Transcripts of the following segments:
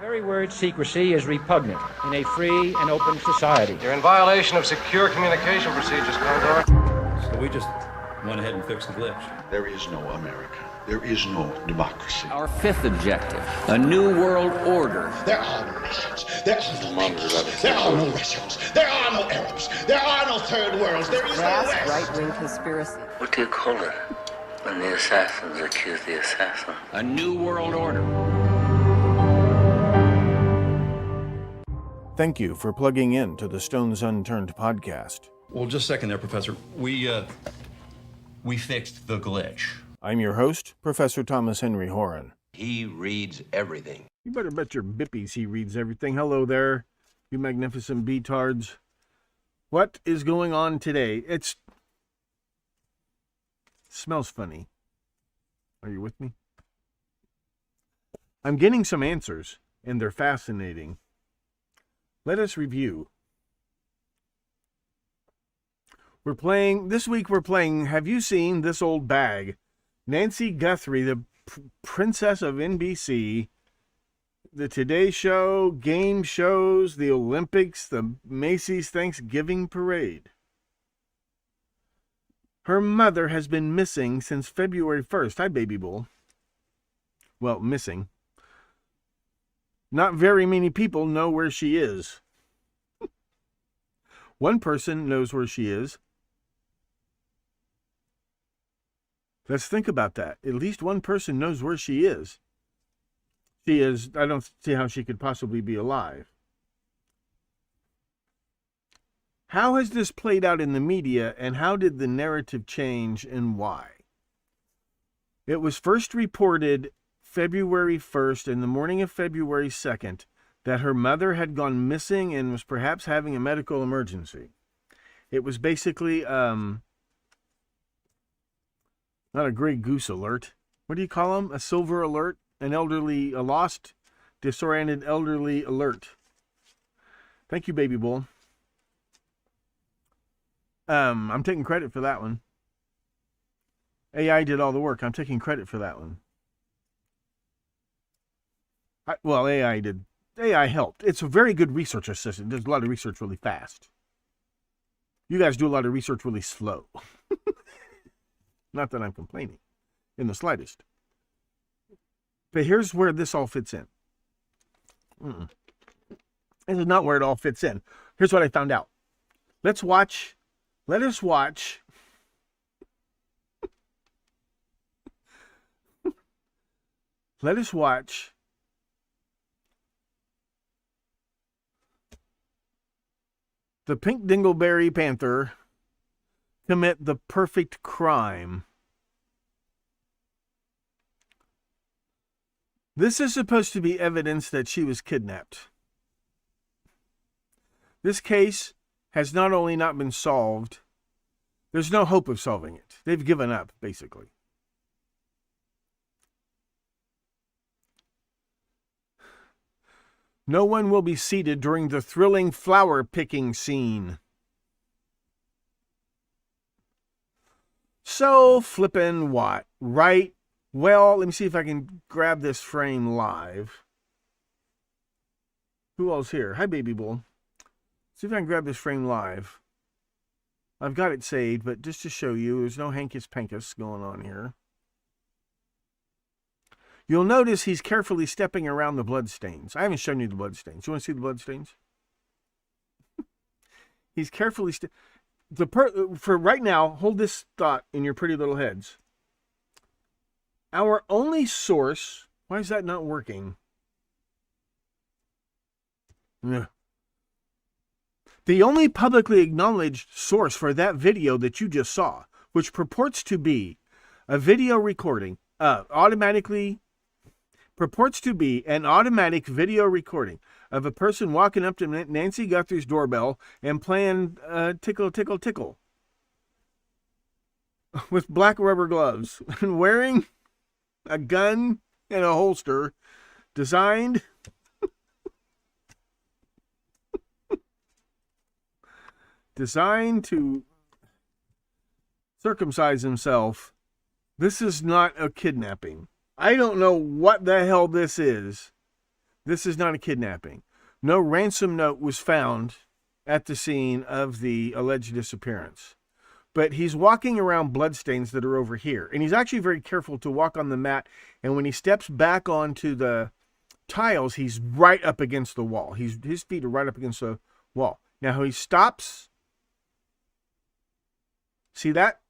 very word secrecy is repugnant in a free and open society. You're in violation of secure communication procedures, Commodore. So we just went ahead and fixed the glitch. There is no America. There is no democracy. Our fifth objective, a new world order. There are no nations. There are no peoples. There are no Russians. There are no Arabs. There are no third worlds. There is no West. Right-wing conspiracy. What do you call it when the assassins accuse the assassin? A new world order. Thank you for plugging in to the Stones Unturned podcast. Well, just a second there, Professor. We fixed the glitch. I'm your host, Professor Thomas Henry Horan. He reads everything. You better bet your bippies he reads everything. Hello there, you magnificent beatards. What is going on today? It smells funny. Are you with me? I'm getting some answers, and they're fascinating. Let us review. This week we're playing Have You Seen This Old Bag? Nancy Guthrie, the princess of NBC, the Today Show, game shows, the Olympics, the Macy's Thanksgiving Parade. Her mother has been missing since February 1st. Hi, baby bull. Well, missing. Not very many people know where she is. One person knows where she is. Let's think about that. At least one person knows where she is. I don't see how she could possibly be alive. How has this played out in the media, and how did the narrative change, and why? It was first reported February 1st and the morning of February 2nd that her mother had gone missing and was perhaps having a medical emergency. It was basically, not a Grey Goose alert. What do you call them? A silver alert? A lost, disoriented elderly alert. Thank you, baby bull. I'm taking credit for that one. AI did all the work. I'm taking credit for that one. AI did. AI helped. It's a very good research assistant. Does a lot of research really fast. You guys do a lot of research really slow. Not that I'm complaining in the slightest. But here's where this all fits in. This is not where it all fits in. Here's what I found out. Let us watch the Pink Dingleberry Panther commit the perfect crime. This is supposed to be evidence that she was kidnapped. This case has not only not been solved, there's no hope of solving it. They've given up, basically. No one will be seated during the thrilling flower picking scene. So flippin' what, right? Well, let me see if I can grab this frame live. Who else here? Hi, baby bull. See if I can grab this frame live. I've got it saved, but just to show you, there's no hankus-pankus going on here. You'll notice he's carefully stepping around the bloodstains. I haven't shown you the bloodstains. You want to see the bloodstains? He's carefully... For right now, hold this thought in your pretty little heads. Our only source... Why is that not working? Yeah. The only publicly acknowledged source for that video that you just saw, which purports to be a video recording, purports to be an automatic video recording of a person walking up to Nancy Guthrie's doorbell and playing tickle, tickle, tickle with black rubber gloves and wearing a gun and a holster designed to circumcise himself. This is not a kidnapping. I don't know what the hell this is, This is not a kidnapping. No ransom note was found at the scene of the alleged disappearance. But he's walking around bloodstains that are over here. And he's actually very careful to walk on the mat. And when he steps back onto the tiles, he's right up against the wall. His feet are right up against the wall. Now he stops. See that?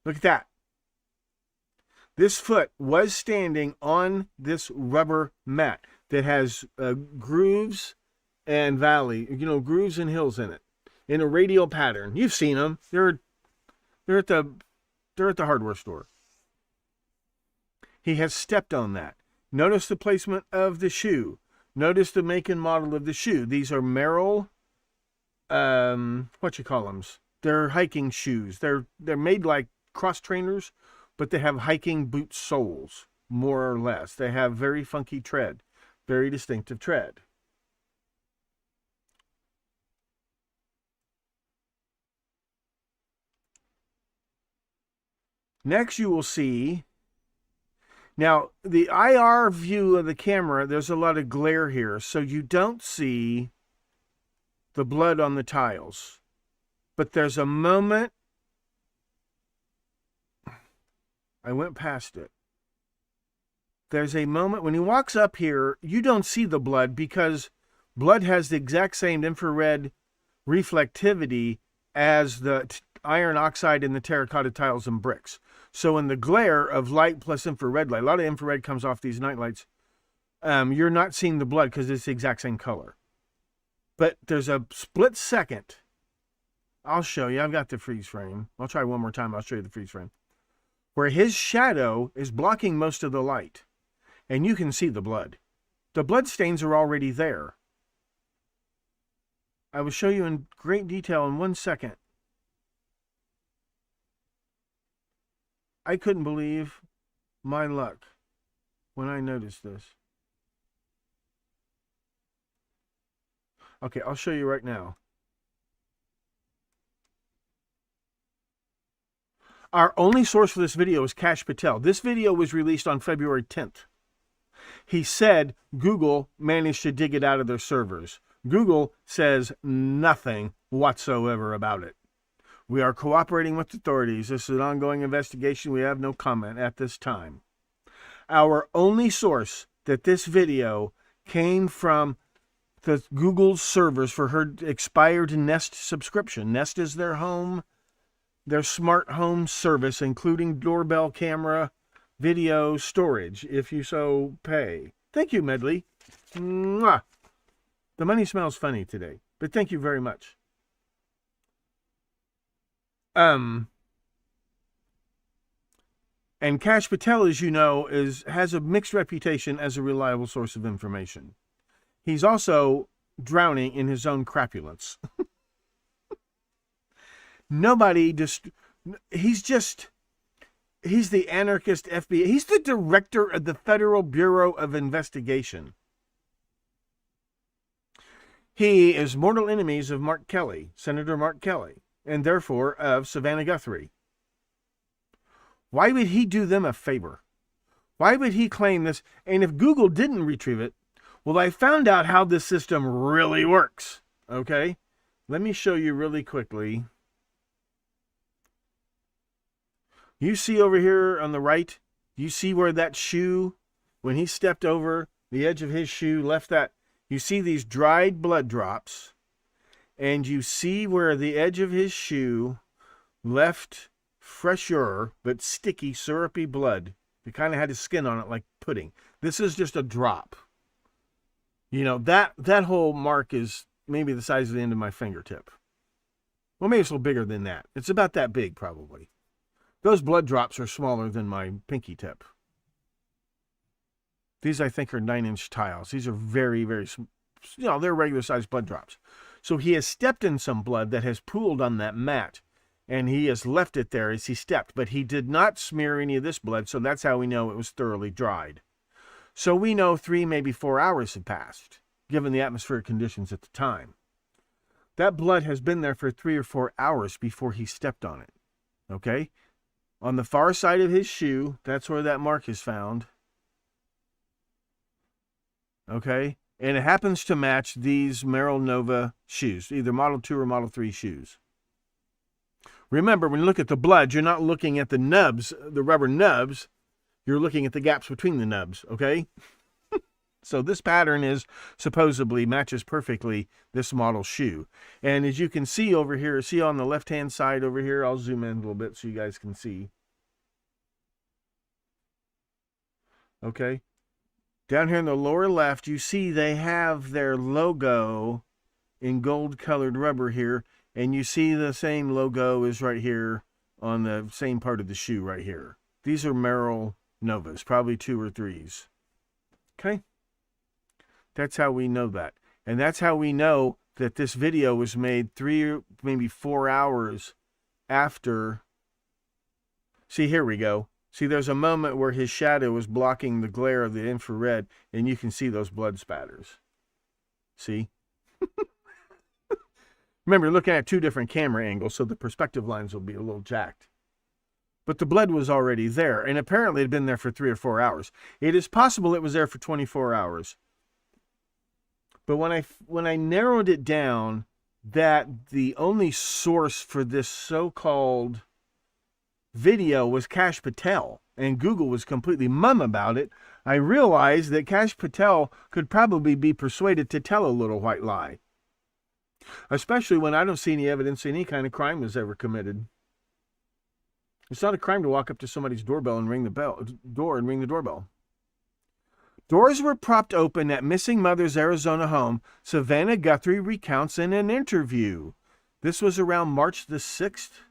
Look at that. This foot was standing on this rubber mat that has grooves and grooves and hills in it, in a radial pattern. You've seen them. They're at the hardware store. He has stepped on that. Notice the placement of the shoe. Notice the make and model of the shoe. These are Merrill, They're hiking shoes. They're made like cross trainers, but they have hiking boot soles, more or less. They have very funky tread, very distinctive tread. Next, you will see, now the IR view of the camera, there's a lot of glare here, so you don't see the blood on the tiles. But there's a moment, I went past it. There's a moment when he walks up here, you don't see the blood because blood has the exact same infrared reflectivity as the iron oxide in the terracotta tiles and bricks. So in the glare of light plus infrared light, a lot of infrared comes off these night lights, you're not seeing the blood because it's the exact same color. But there's a split second. I'll show you. I've got the freeze frame. I'll try one more time. I'll show you the freeze frame. Where his shadow is blocking most of the light. And you can see the blood. The blood stains are already there. I will show you in great detail in 1 second. I couldn't believe my luck when I noticed this. Okay, I'll show you right now. Our only source for this video is Kash Patel. This video was released on February 10th. He said Google managed to dig it out of their servers. Google says nothing whatsoever about it. We are cooperating with authorities. This is an ongoing investigation. We have no comment at this time. Our only source that this video came from the Google servers for her expired Nest subscription. Nest is their home, their smart home service, including doorbell camera, video, storage, if you so pay. Thank you, Medley. Mwah. The money smells funny today, but thank you very much. And Kash Patel, as you know, has a mixed reputation as a reliable source of information. He's also drowning in his own crapulence. He's the anarchist FBI. He's the director of the Federal Bureau of Investigation. He is mortal enemies of Mark Kelly, Senator Mark Kelly, and therefore of Savannah Guthrie. Why would he do them a favor? Why would he claim this? And if Google didn't retrieve it, well, I found out how this system really works. Okay? Let me show you really quickly. You see over here on the right, you see where that shoe, when he stepped over, the edge of his shoe left that, you see these dried blood drops, and you see where the edge of his shoe left fresher, but sticky, syrupy blood. It kind of had his skin on it like pudding. This is just a drop. You know, that whole mark is maybe the size of the end of my fingertip. Well, maybe it's a little bigger than that. It's about that big, probably. Those blood drops are smaller than my pinky tip. These, I think, are 9-inch tiles. These are very, very, they're regular-sized blood drops. So he has stepped in some blood that has pooled on that mat, and he has left it there as he stepped. But he did not smear any of this blood, so that's how we know it was thoroughly dried. So we know 3, maybe 4 hours had passed, given the atmospheric conditions at the time. That blood has been there for 3 or 4 hours before he stepped on it. Okay? On the far side of his shoe, that's where that mark is found. Okay? And it happens to match these Merrell Nova shoes, either Model 2 or Model 3 shoes. Remember, when you look at the blood, you're not looking at the nubs, the rubber nubs. You're looking at the gaps between the nubs, okay? So this pattern is supposedly matches perfectly this model shoe. And as you can see over here, see on the left-hand side over here, I'll zoom in a little bit so you guys can see. Okay? Down here in the lower left, you see they have their logo in gold-colored rubber here, and you see the same logo is right here on the same part of the shoe right here. These are Merrell Novas, probably 2 or 3s. Okay? That's how we know that. And that's how we know that this video was made 3, maybe 4 hours after. See, here we go. See, there's a moment where his shadow is blocking the glare of the infrared, and you can see those blood spatters. See? Remember, you're looking at 2 different camera angles, so the perspective lines will be a little jacked. But the blood was already there, and apparently it had been there for 3 or 4 hours. It is possible it was there for 24 hours. But when I narrowed it down that the only source for this so-called video was Kash Patel, and Google was completely mum about it, I realized that Kash Patel could probably be persuaded to tell a little white lie. Especially when I don't see any evidence any kind of crime was ever committed. It's not a crime to walk up to somebody's doorbell and ring the doorbell. Doors were propped open at missing mother's Arizona home, Savannah Guthrie recounts in an interview. This was around March the 6th.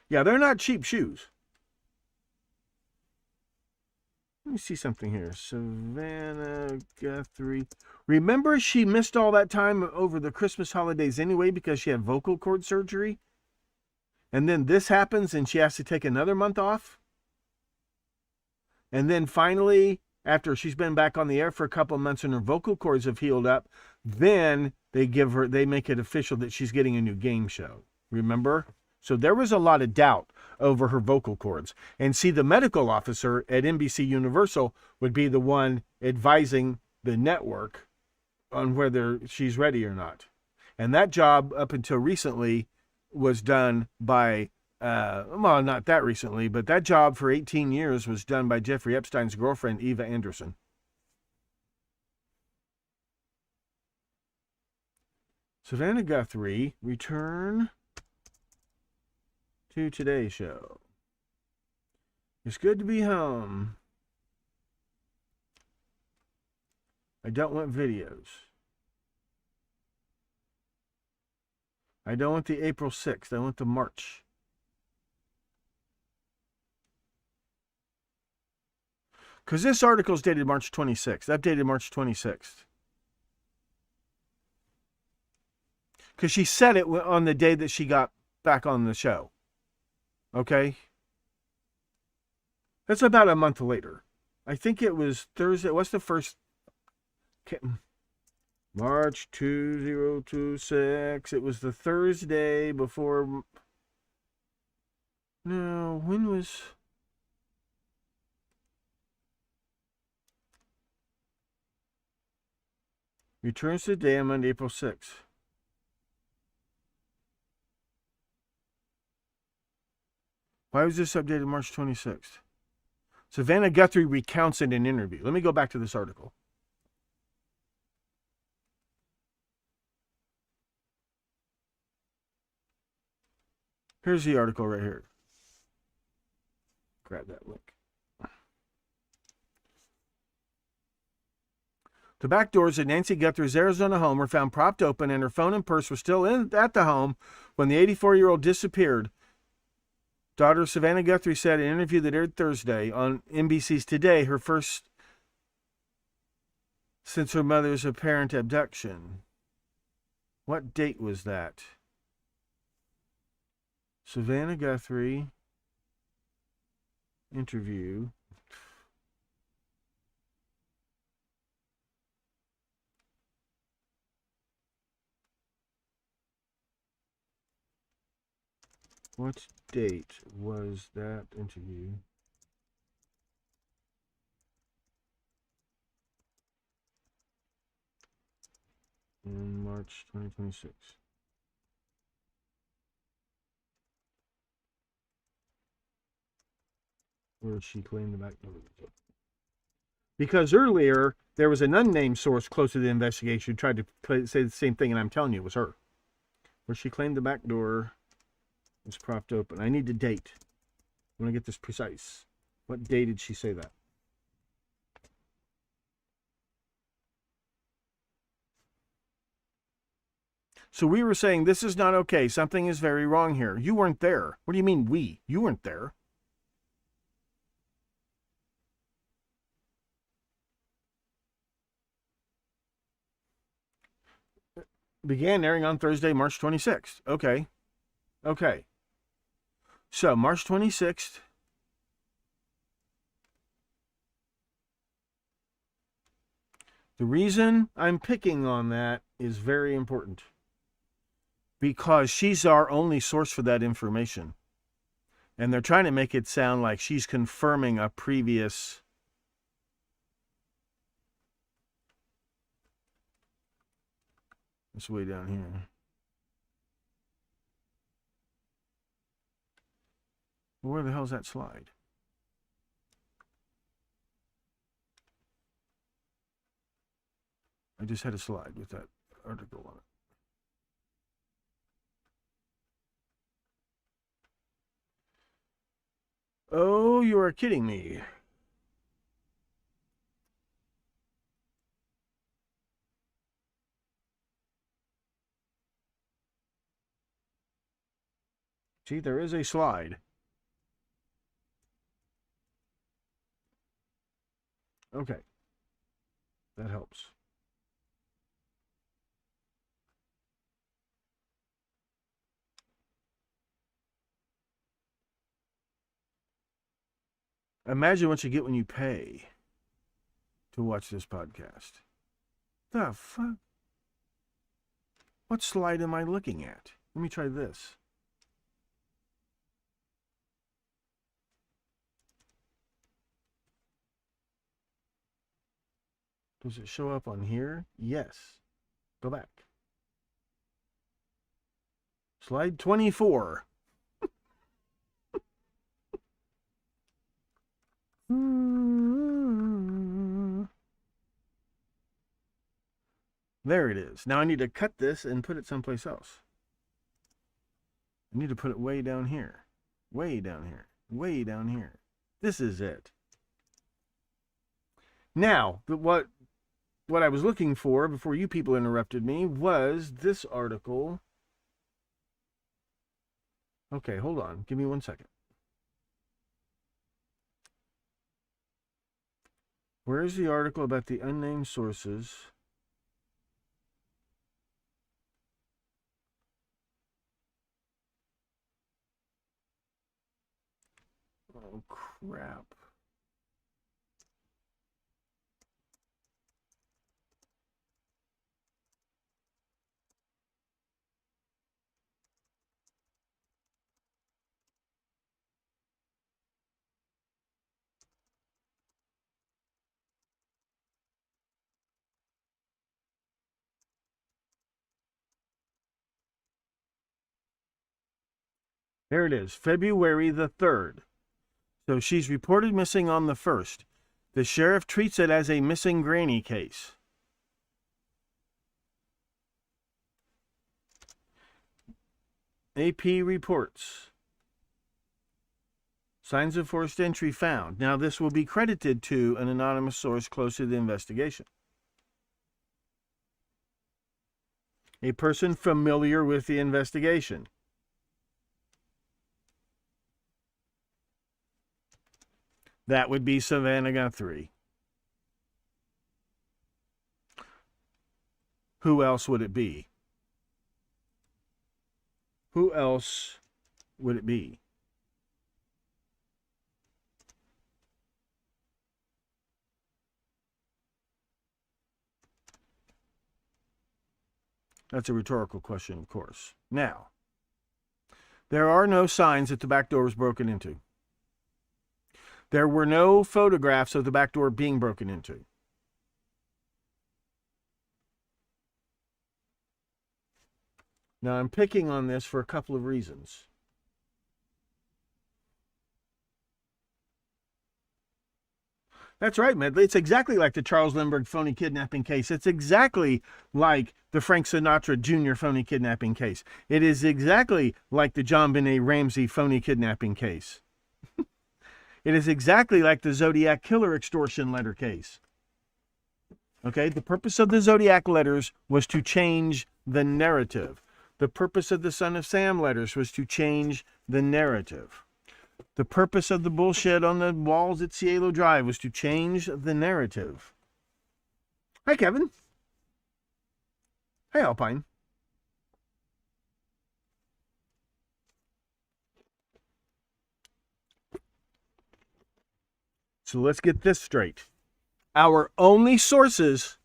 Yeah, they're not cheap shoes. Let me see something here. Savannah Guthrie. Remember, she missed all that time over the Christmas holidays anyway because she had vocal cord surgery? And then this happens and she has to take another month off? And then finally, after she's been back on the air for a couple of months and her vocal cords have healed up, then they make it official that she's getting a new game show. Remember? So there was a lot of doubt over her vocal cords. And see, the medical officer at NBC Universal would be the one advising the network on whether she's ready or not. And that job, up until recently, was done by well, not that recently, but that job for 18 years was done by Jeffrey Epstein's girlfriend, Eva Anderson. Savannah Guthrie, return to today's show. It's good to be home. I don't want videos. I don't want the April 6th. I want the March. Because this article is dated March 26th. Updated March 26th. Because she said it on the day that she got back on the show. Okay? That's about a month later. I think it was Thursday. What's the first? March 2026. It was the Thursday before. No, when was. Returns today on Monday, April 6th. Why was this updated March 26th? Savannah Guthrie recounts in an interview. Let me go back to this article. Here's the article right here. Grab that link. The back doors at Nancy Guthrie's Arizona home were found propped open, and her phone and purse were still at the home when the 84-year-old disappeared. Daughter Savannah Guthrie said in an interview that aired Thursday on NBC's Today, her first since her mother's apparent abduction. What date was that? Savannah Guthrie interview. What date was that interview? in March 2026. Where she claimed the back door. Because earlier, there was an unnamed source close to the investigation who tried to say the same thing, and I'm telling you, it was her. Where she claimed the back door was propped open. I need the date. I want to get this precise. What day did she say that? So we were saying, this is not okay. Something is very wrong here. You weren't there. What do you mean we? You weren't there. Began airing on Thursday, March 26th. Okay. Okay. So, March 26th. The reason I'm picking on that is very important. Because she's our only source for that information. And they're trying to make it sound like she's confirming a previous... It's way down here. Where the hell's that slide? I just had a slide with that article on it. Oh, you are kidding me. See, there is a slide. Okay. That helps. Imagine what you get when you pay to watch this podcast. The fuck? What slide am I looking at? Let me try this. Does it show up on here? Yes. Go back. Slide 24. There it is. Now I need to cut this and put it someplace else. I need to put it way down here. Way down here. Way down here. This is it. Now, what I was looking for before you people interrupted me was this article. Okay, hold on. Give me 1 second. Where's the article about the unnamed sources? Oh, crap. There it is, February the 3rd. So she's reported missing on the 1st. The sheriff treats it as a missing granny case. AP reports. Signs of forced entry found. Now this will be credited to an anonymous source close to the investigation. A person familiar with the investigation. That would be Savannah Guthrie. Who else would it be? Who else would it be? That's a rhetorical question, of course. Now, there are no signs that the back door was broken into. There were no photographs of the back door being broken into. Now, I'm picking on this for a couple of reasons. That's right, Medley. It's exactly like the Charles Lindbergh phony kidnapping case. It's exactly like the Frank Sinatra Jr. phony kidnapping case. It is exactly like the John Benet Ramsey phony kidnapping case. It is exactly like the Zodiac Killer extortion letter case. Okay, the purpose of the Zodiac letters was to change the narrative. The purpose of the Son of Sam letters was to change the narrative. The purpose of the bullshit on the walls at Cielo Drive was to change the narrative. Hi, Kevin. Hey, Alpine. So let's get this straight. Our only sources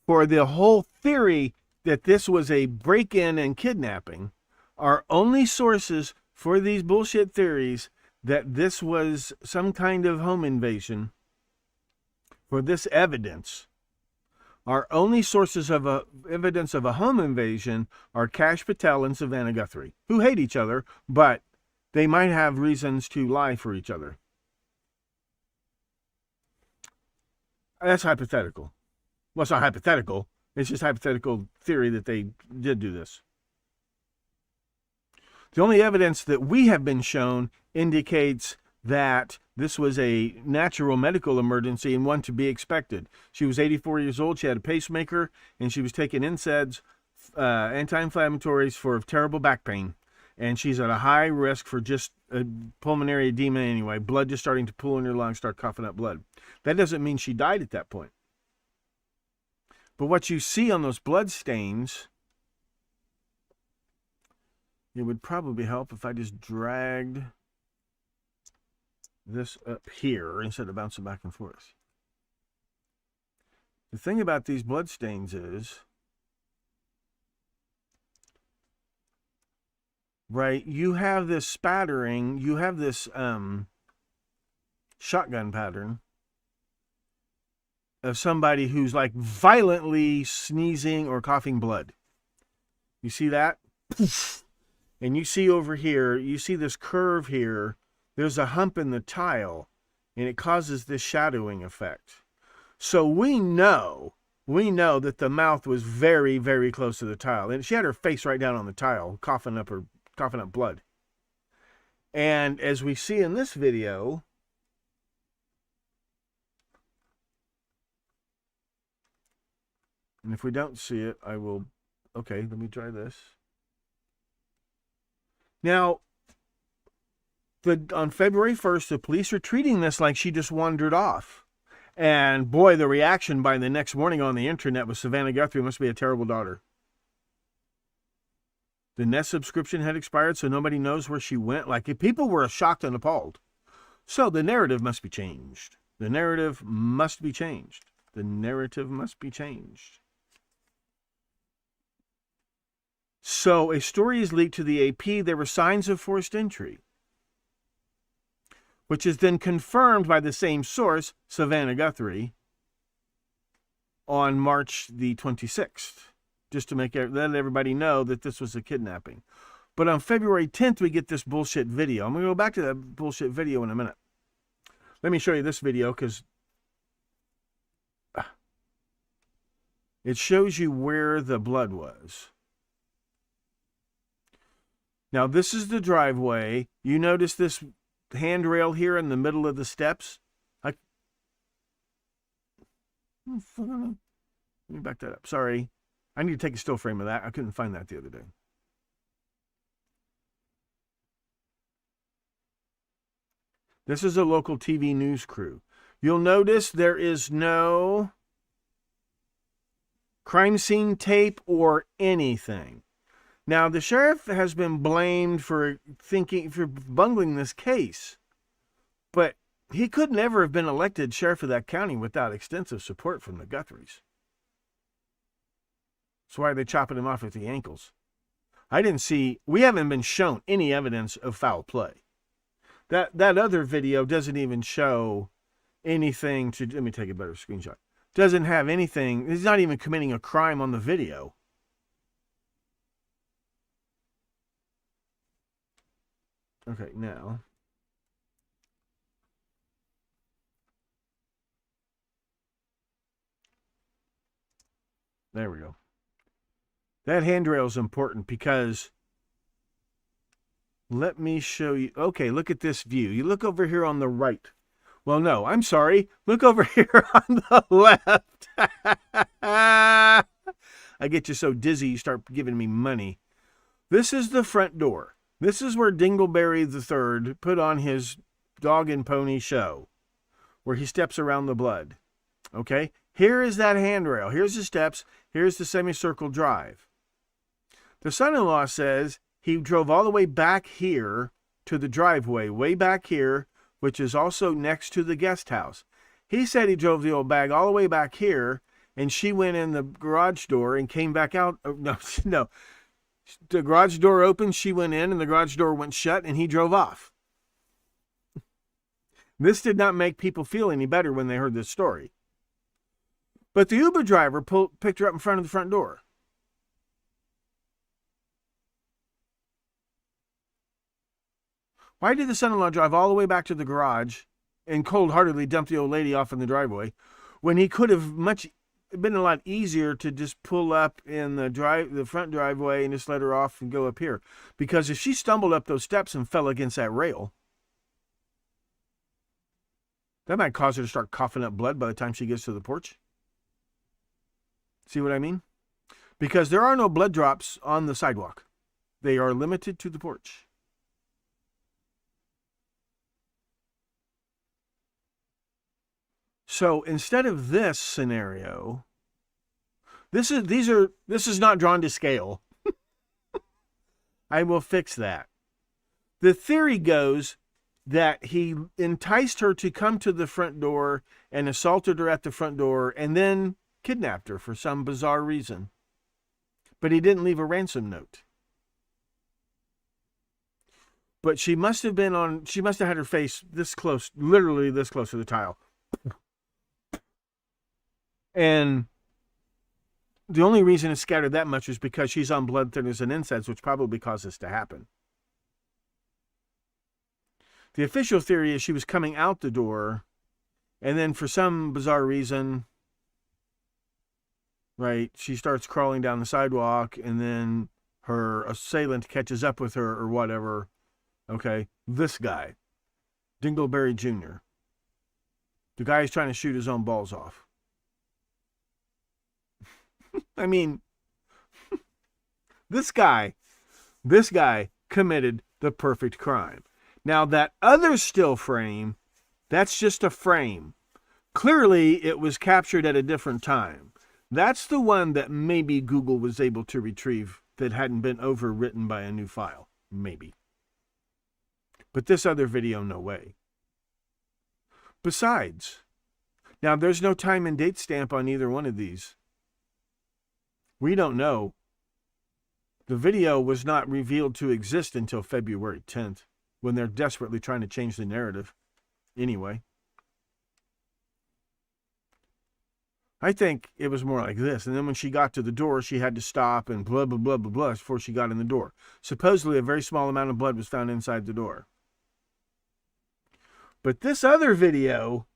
for the whole theory that this was a break-in and kidnapping, our only sources for these bullshit theories that this was some kind of home invasion, for this evidence, our only sources of evidence of a home invasion are Kash Patel and Savannah Guthrie, who hate each other, but they might have reasons to lie for each other. That's hypothetical. Well, it's not hypothetical. It's just hypothetical theory that they did do this. The only evidence that we have been shown indicates that this was a natural medical emergency and one to be expected. She was 84 years old. She had a pacemaker, and she was taking NSAIDs, anti-inflammatories for terrible back pain. And she's at a high risk for just pulmonary edema anyway. Blood just starting to pool in her lungs, start coughing up blood. That doesn't mean she died at that point. But what you see on those blood stains, it would probably help if I just dragged this up here instead of bouncing back and forth. The thing about these blood stains is, right, you have this spattering, you have this shotgun pattern of somebody who's like violently sneezing or coughing blood. You see that? And you see over here, you see this curve here, there's a hump in the tile, and it causes this shadowing effect. So we know that the mouth was very, very close to the tile. And she had her face right down on the tile, coughing up blood. And as we see in this video, and if we don't see it, I will, okay, let me try this. Now, on February 1st, the police are treating this like she just wandered off. And boy, the reaction by the next morning on the internet was Savannah Guthrie must be a terrible daughter. The Nest subscription had expired, so nobody knows where she went. Like, people were shocked and appalled. So the narrative must be changed. The narrative must be changed. The narrative must be changed. So a story is leaked to the AP. There were signs of forced entry, which is then confirmed by the same source, Savannah Guthrie, on March the 26th, just to let everybody know that this was a kidnapping. But on February 10th, we get this bullshit video. I'm going to go back to that bullshit video in a minute. Let me show you this video because it shows you where the blood was. Now, this is the driveway. You notice this handrail here in the middle of the steps? Let me back that up. Sorry. I need to take a still frame of that. I couldn't find that the other day. This is a local TV news crew. You'll notice there is no crime scene tape or anything. Now, the sheriff has been blamed for bungling this case, but he could never have been elected sheriff of that county without extensive support from the Guthries. That's why they're chopping him off at the ankles. We haven't been shown any evidence of foul play. That other video doesn't even show anything let me take a better screenshot. Doesn't have anything, he's not even committing a crime on the video. Okay, now. There we go. That handrail is important because let me show you. Okay, look at this view. You look over here on the right. Well, no, I'm sorry. Look over here on the left. I get you so dizzy you start giving me money. This is the front door. This is where Dingleberry III put on his dog and pony show, where he steps around the blood. Okay? Here is that handrail. Here's the steps. Here's the semicircle drive. The son-in-law says he drove all the way back here to the driveway, way back here, which is also next to the guest house. He said he drove the old bag all the way back here, and she went in the garage door and came back out. Oh, no. The garage door opened, she went in, and the garage door went shut, and he drove off. This did not make people feel any better when they heard this story. But the Uber driver picked her up in front of the front door. Why did the son-in-law drive all the way back to the garage and cold-heartedly dump the old lady off in the driveway when he could have been a lot easier to just pull up in the front driveway and just let her off and go up here? Because if she stumbled up those steps and fell against that rail, that might cause her to start coughing up blood by the time she gets to the porch. See what I mean? Because there are no blood drops on the sidewalk. They are limited to the porch. So instead of this scenario, this is not drawn to scale. I will fix that. The theory goes that he enticed her to come to the front door and assaulted her at the front door and then kidnapped her for some bizarre reason. But he didn't leave a ransom note. But she must have had her face this close, literally this close to the tile. And the only reason it's scattered that much is because she's on blood thinners and NSAIDs, which probably caused this to happen. The official theory is she was coming out the door, and then for some bizarre reason, right, she starts crawling down the sidewalk, and then her assailant catches up with her or whatever. Okay, this guy, Dingleberry Jr., the guy who's trying to shoot his own balls off. I mean, this guy committed the perfect crime. Now, that other still frame, that's just a frame. Clearly, it was captured at a different time. That's the one that maybe Google was able to retrieve that hadn't been overwritten by a new file. Maybe. But this other video, no way. Besides, now there's no time and date stamp on either one of these. We don't know. The video was not revealed to exist until February 10th, when they're desperately trying to change the narrative. Anyway. I think it was more like this. And then when she got to the door, she had to stop and blah, blah, blah, blah, blah before she got in the door. Supposedly, a very small amount of blood was found inside the door. But this other video,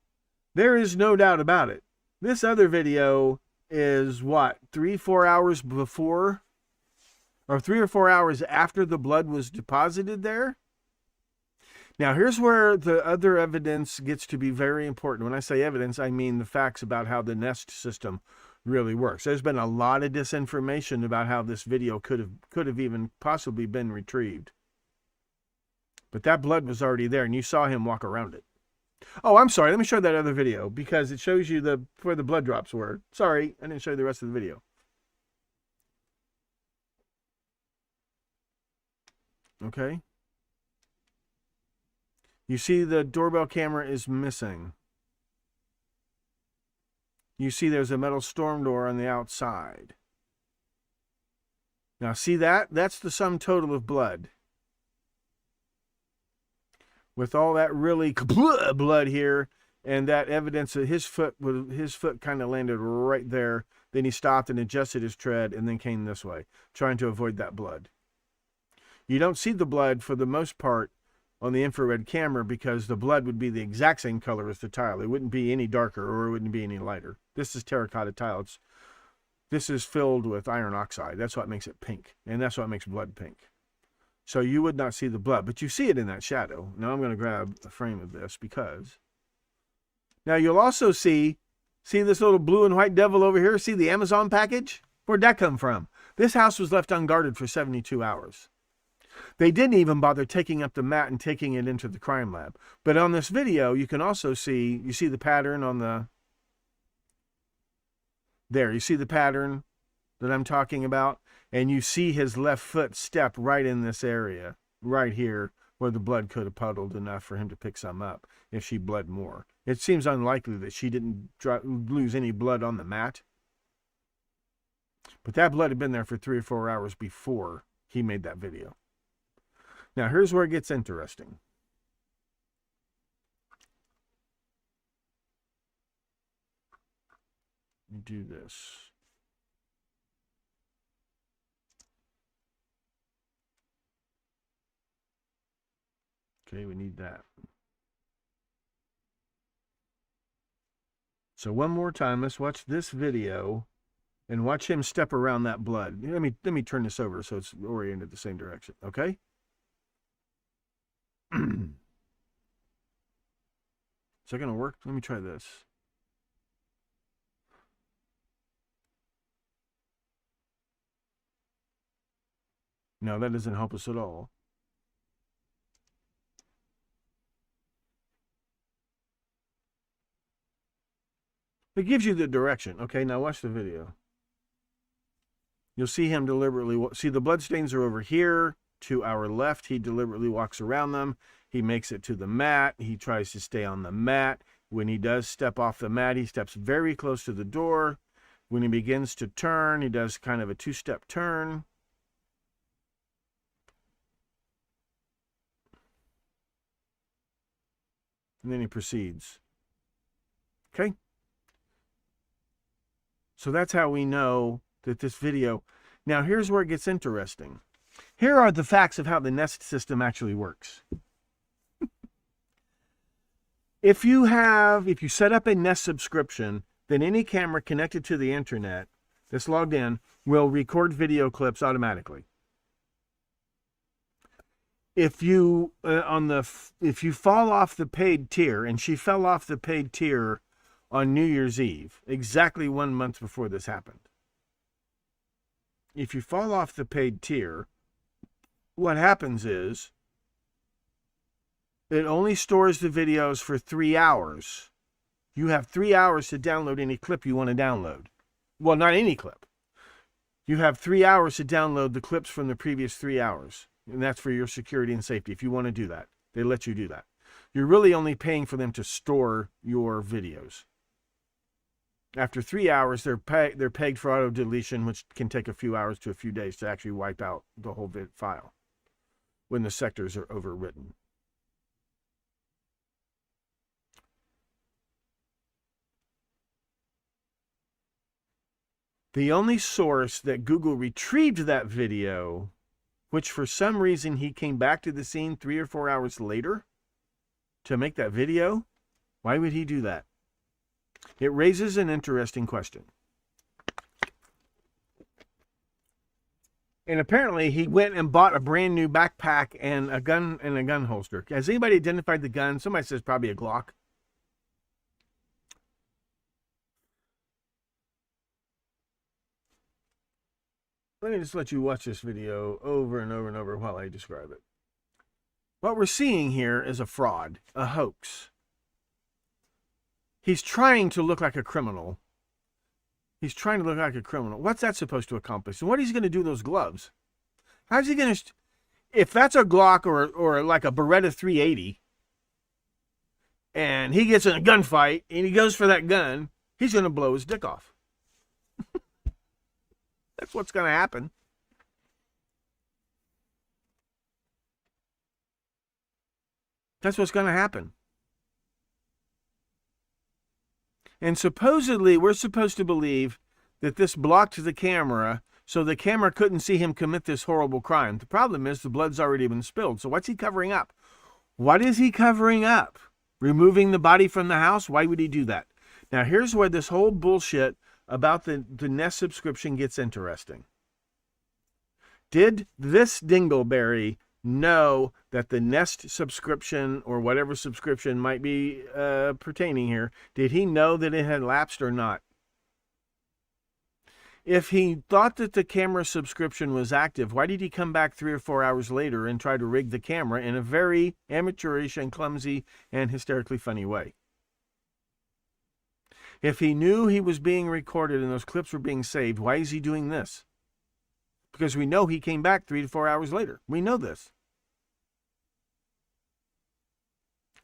there is no doubt about it. This other video is what, 3-4 hours before, or 3 or 4 hours after the blood was deposited there? Now, here's where the other evidence gets to be very important. When I say evidence, I mean the facts about how the Nest system really works. There's been a lot of disinformation about how this video could have even possibly been retrieved. But that blood was already there, and you saw him walk around it. Oh, I'm sorry. Let me show that other video, because it shows you where the blood drops were. Sorry, I didn't show you the rest of the video. Okay. You see the doorbell camera is missing. You see there's a metal storm door on the outside. Now see that? That's the sum total of blood. With all that really blood here, and that evidence that his foot kind of landed right there. Then he stopped and adjusted his tread and then came this way, trying to avoid that blood. You don't see the blood for the most part on the infrared camera because the blood would be the exact same color as the tile. It wouldn't be any darker or it wouldn't be any lighter. This is terracotta tile. This is filled with iron oxide. That's what makes it pink, and that's what makes blood pink. So you would not see the blood, but you see it in that shadow. Now I'm going to grab a frame of this because... Now you'll also see this little blue and white devil over here? See the Amazon package? Where'd that come from? This house was left unguarded for 72 hours. They didn't even bother taking up the mat and taking it into the crime lab. But on this video, you can also see, you see the pattern on the... There, you see the pattern that I'm talking about? And you see his left foot step right in this area, right here, where the blood could have puddled enough for him to pick some up if she bled more. It seems unlikely that she didn't lose any blood on the mat. But that blood had been there for 3 or 4 hours before he made that video. Now, here's where it gets interesting. Let me do this. Okay, we need that. So one more time, let's watch this video and watch him step around that blood. Let me turn this over so it's oriented the same direction, okay? Is that going to work? Let me try this. No, that doesn't help us at all. It gives you the direction. Okay, now watch the video. You'll see him deliberately... See, the bloodstains are over here to our left. He deliberately walks around them. He makes it to the mat. He tries to stay on the mat. When he does step off the mat, he steps very close to the door. When he begins to turn, he does kind of a two-step turn. And then he proceeds. Okay? So that's how we know that this video... Now, here's where it gets interesting. Here are the facts of how the Nest system actually works. If you set up a Nest subscription, then any camera connected to the internet that's logged in will record video clips automatically. If you fall off the paid tier, and she fell off the paid tier on New Year's Eve, exactly 1 month before this happened. If you fall off the paid tier, what happens is it only stores the videos for 3 hours. You have 3 hours to download any clip you want to download. Well, not any clip. You have 3 hours to download the clips from the previous 3 hours. And that's for your security and safety. If you want to do that, they let you do that. You're really only paying for them to store your videos. After 3 hours, they're pegged for auto deletion, which can take a few hours to a few days to actually wipe out the whole file when the sectors are overwritten. The only source that Google retrieved that video, which for some reason he came back to the scene 3 or 4 hours later to make that video, why would he do that? It raises an interesting question. And apparently he went and bought a brand new backpack and a gun holster. Has anybody identified the gun? Somebody says probably a Glock. Let me just let you watch this video over and over and over while I describe it. What we're seeing here is a fraud, a hoax. He's trying to look like a criminal. He's trying to look like a criminal. What's that supposed to accomplish? And what is he going to do with those gloves? How's he going to... If that's a Glock or like a Beretta 380, and he gets in a gunfight, and he goes for that gun, he's going to blow his dick off. That's what's going to happen. That's what's going to happen. And supposedly, we're supposed to believe that this blocked the camera so the camera couldn't see him commit this horrible crime. The problem is the blood's already been spilled. So what's he covering up? What is he covering up? Removing the body from the house? Why would he do that? Now, here's where this whole bullshit about the Nest subscription gets interesting. Did this dingleberry know that the Nest subscription, or whatever subscription might be pertaining here, did he know that it had lapsed or not? If he thought that the camera subscription was active, why did he come back 3 or 4 hours later and try to rig the camera in a very amateurish and clumsy and hysterically funny way? If he knew he was being recorded and those clips were being saved, why is he doing this? Because we know he came back 3 to 4 hours later. We know this.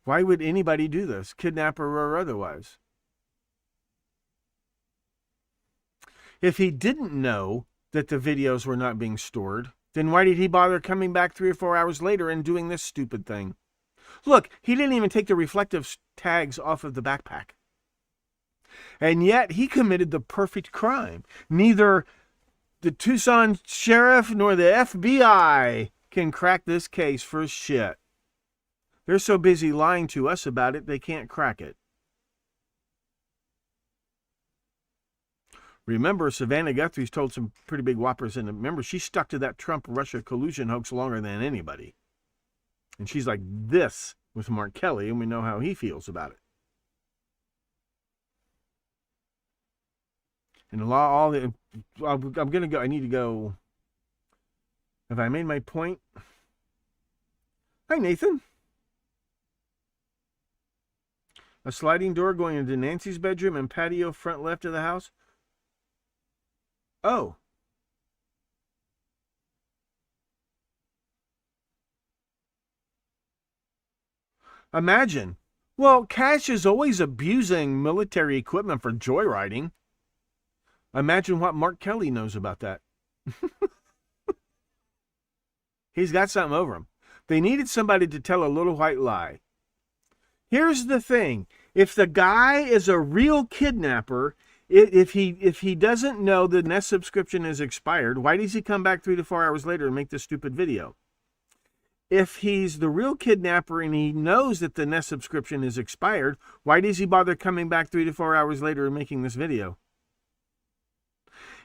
Why would anybody do this, kidnapper or otherwise? If he didn't know that the videos were not being stored, then why did he bother coming back 3 or 4 hours later and doing this stupid thing? Look, he didn't even take the reflective tags off of the backpack. And yet he committed the perfect crime. Neither the Tucson sheriff nor the FBI can crack this case for shit. They're so busy lying to us about it, they can't crack it. Remember, Savannah Guthrie's told some pretty big whoppers, and remember, she stuck to that Trump-Russia collusion hoax longer than anybody. And she's like this with Mark Kelly, and we know how he feels about it. And I'm going to go, I need to go. Have I made my point? Hi, Nathan. A sliding door going into Nancy's bedroom and patio front left of the house. Oh. Imagine. Well, Cash is always abusing military equipment for joyriding. Imagine what Mark Kelly knows about that. He's got something over him. They needed somebody to tell a little white lie. Here's the thing. If the guy is a real kidnapper, if he doesn't know the Nest subscription is expired, why does he come back 3 to 4 hours later and make this stupid video? If he's the real kidnapper and he knows that the Nest subscription is expired, why does he bother coming back 3 to 4 hours later and making this video?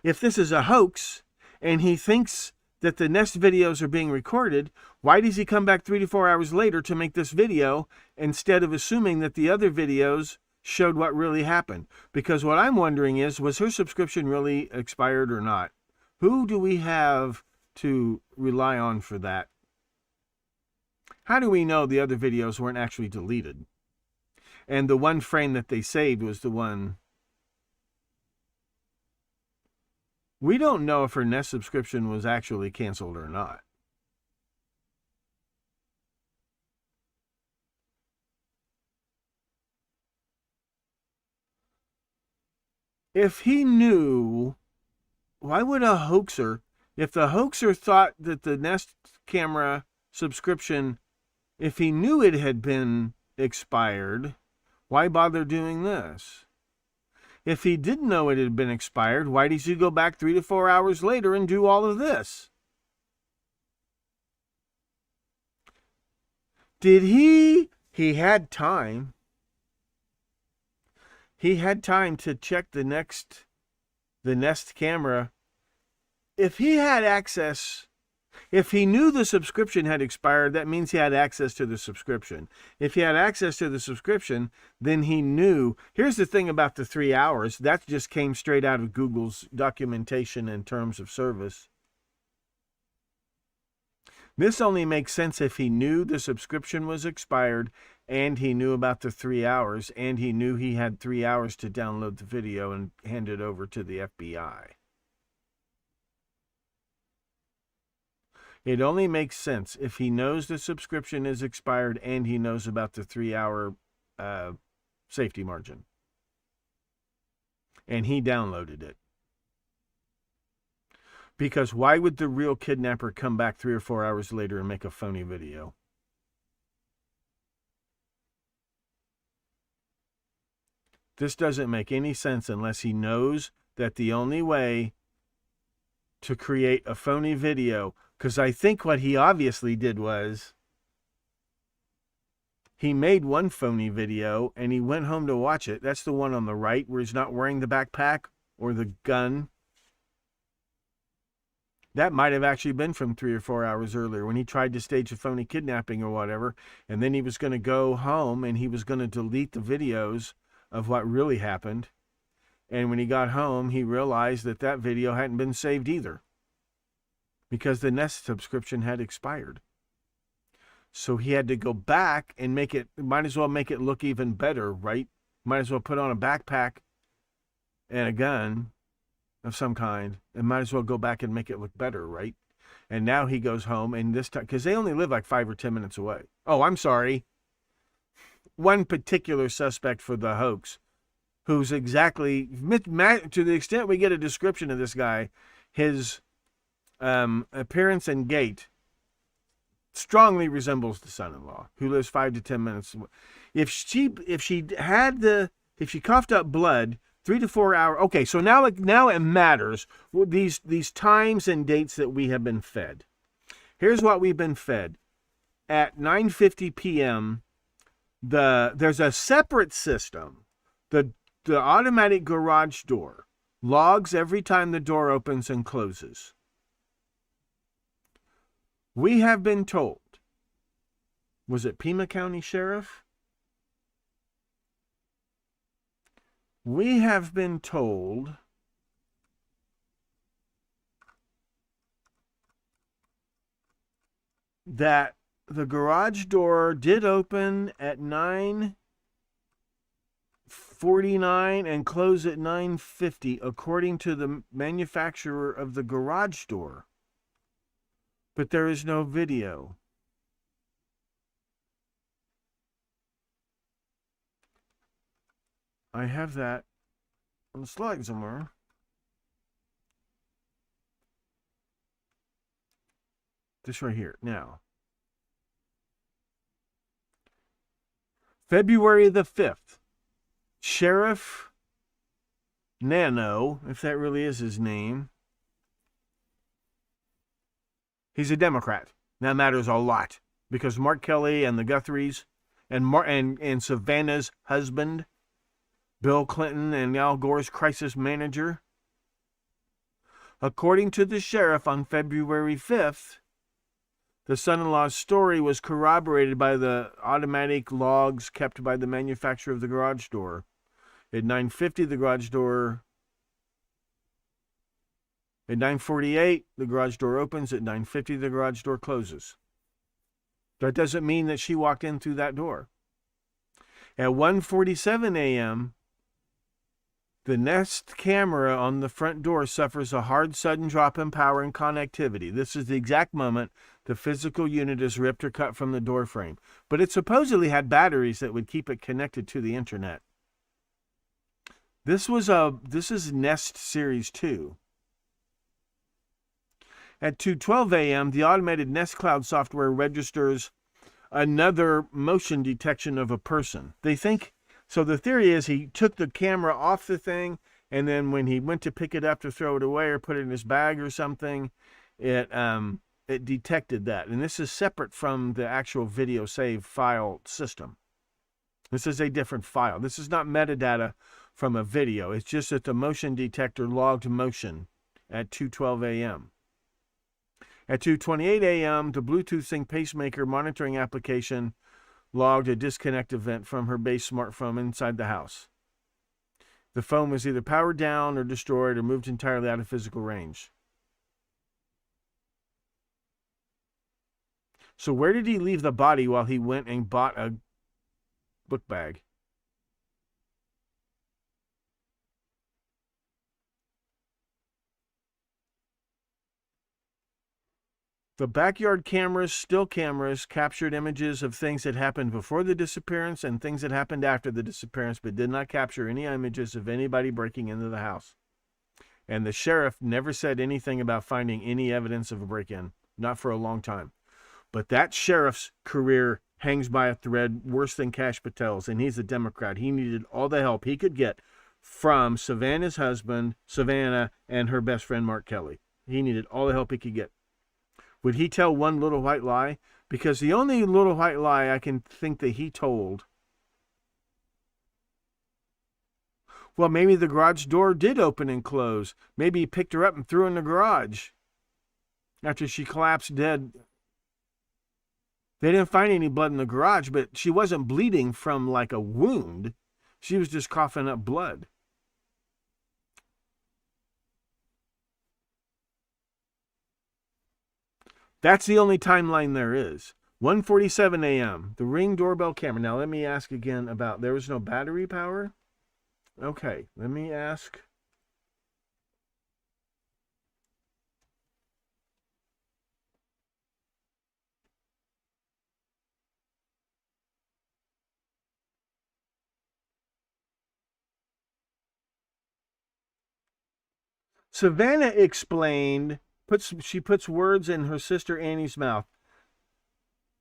If this is a hoax and he thinks that the Nest videos are being recorded, why does he come back 3 to 4 hours later to make this video instead of assuming that the other videos showed what really happened? Because what I'm wondering is, was her subscription really expired or not? Who do we have to rely on for that? How do we know the other videos weren't actually deleted? And the one frame that they saved was the one. We don't know if her Nest subscription was actually canceled or not. If he knew, why would a hoaxer, if the hoaxer thought that the Nest camera subscription, if he knew it had been expired, why bother doing this? If he didn't know it had been expired, why did he go back 3 to 4 hours later and do all of this? Did he had time. He had time to check the Nest camera. If he had access, if he knew the subscription had expired, that means he had access to the subscription. If he had access to the subscription, then he knew. Here's the thing about the 3 hours. That just came straight out of Google's documentation and terms of service. This only makes sense if he knew the subscription was expired and he knew about the 3 hours and he knew he had 3 hours to download the video and hand it over to the FBI. It only makes sense if he knows the subscription is expired and he knows about the 3 hour safety margin. And he downloaded it. Because why would the real kidnapper come back 3 or 4 hours later and make a phony video? This doesn't make any sense unless he knows that the only way to create a phony video, because I think what he obviously did was he made one phony video and he went home to watch it. That's the one on the right where he's not wearing the backpack or the gun. That might have actually been from 3 or 4 hours earlier when he tried to stage a phony kidnapping or whatever. And then he was going to go home and he was going to delete the videos of what really happened. And when he got home, he realized that that video hadn't been saved either, because the Nest subscription had expired. So he had to go back and might as well make it look even better, right? Might as well put on a backpack and a gun of some kind, and might as well go back and make it look better, right? And now he goes home, and this time, because they only live like 5 or 10 minutes away. Oh, I'm sorry. One particular suspect for the hoax, who's exactly, to the extent we get a description of this guy, his appearance and gait strongly resembles the son-in-law, who lives 5 to 10 minutes away. If she coughed up blood 3 to 4 hours, okay, so now it matters, these times and dates that we have been fed. Here's what we've been fed. At 9:50 p.m., there's a separate system. The automatic garage door logs every time the door opens and closes. We have been told, was it Pima County Sheriff? We have been told that the garage door did open at 9:49 and close at 9:50, according to the manufacturer of the garage door. But there is no video. I have that on the slide somewhere. This right here. Now, February the 5th, Sheriff Nano, if that really is his name, he's a Democrat. That matters a lot, because Mark Kelly and the Guthries and Savannah's husband, Bill Clinton, and Al Gore's crisis manager. According to the sheriff on February 5th, the son-in-law's story was corroborated by the automatic logs kept by the manufacturer of the garage door. At 9:50, the garage door. At 9:48, the garage door opens. At 9:50, the garage door closes. That doesn't mean that she walked in through that door. At 1:47 a.m., the Nest camera on the front door suffers a hard, sudden drop in power and connectivity. This is the exact moment the physical unit is ripped or cut from the door frame. But it supposedly had batteries that would keep it connected to the internet. This is Nest Series 2. At 2:12 a.m., the automated Nest Cloud software registers another motion detection of a person. So the theory is he took the camera off the thing, and then when he went to pick it up to throw it away or put it in his bag or something, it detected that. And this is separate from the actual video save file system. This is a different file. This is not metadata from a video. It's just that the motion detector logged motion at 2:12 a.m. At 2:28 a.m., the Bluetooth Sync pacemaker monitoring application logged a disconnect event from her base smartphone inside the house. The phone was either powered down or destroyed or moved entirely out of physical range. So where did he leave the body while he went and bought a book bag? The backyard cameras, still cameras, captured images of things that happened before the disappearance and things that happened after the disappearance, but did not capture any images of anybody breaking into the house. And the sheriff never said anything about finding any evidence of a break-in, not for a long time. But that sheriff's career hangs by a thread worse than Kash Patel's, and he's a Democrat. He needed all the help he could get from Savannah's husband, Savannah, and her best friend, Mark Kelly. He needed all the help he could get. Would he tell one little white lie? Because the only little white lie I can think that he told, well, maybe the garage door did open and close. Maybe he picked her up and threw her in the garage after she collapsed dead. They didn't find any blood in the garage, but she wasn't bleeding from like a wound. She was just coughing up blood. That's the only timeline there is. 1:47 a.m. The Ring doorbell camera. Now let me ask again about, there was no battery power? Okay, let me ask. Savannah explained, she puts words in her sister Annie's mouth,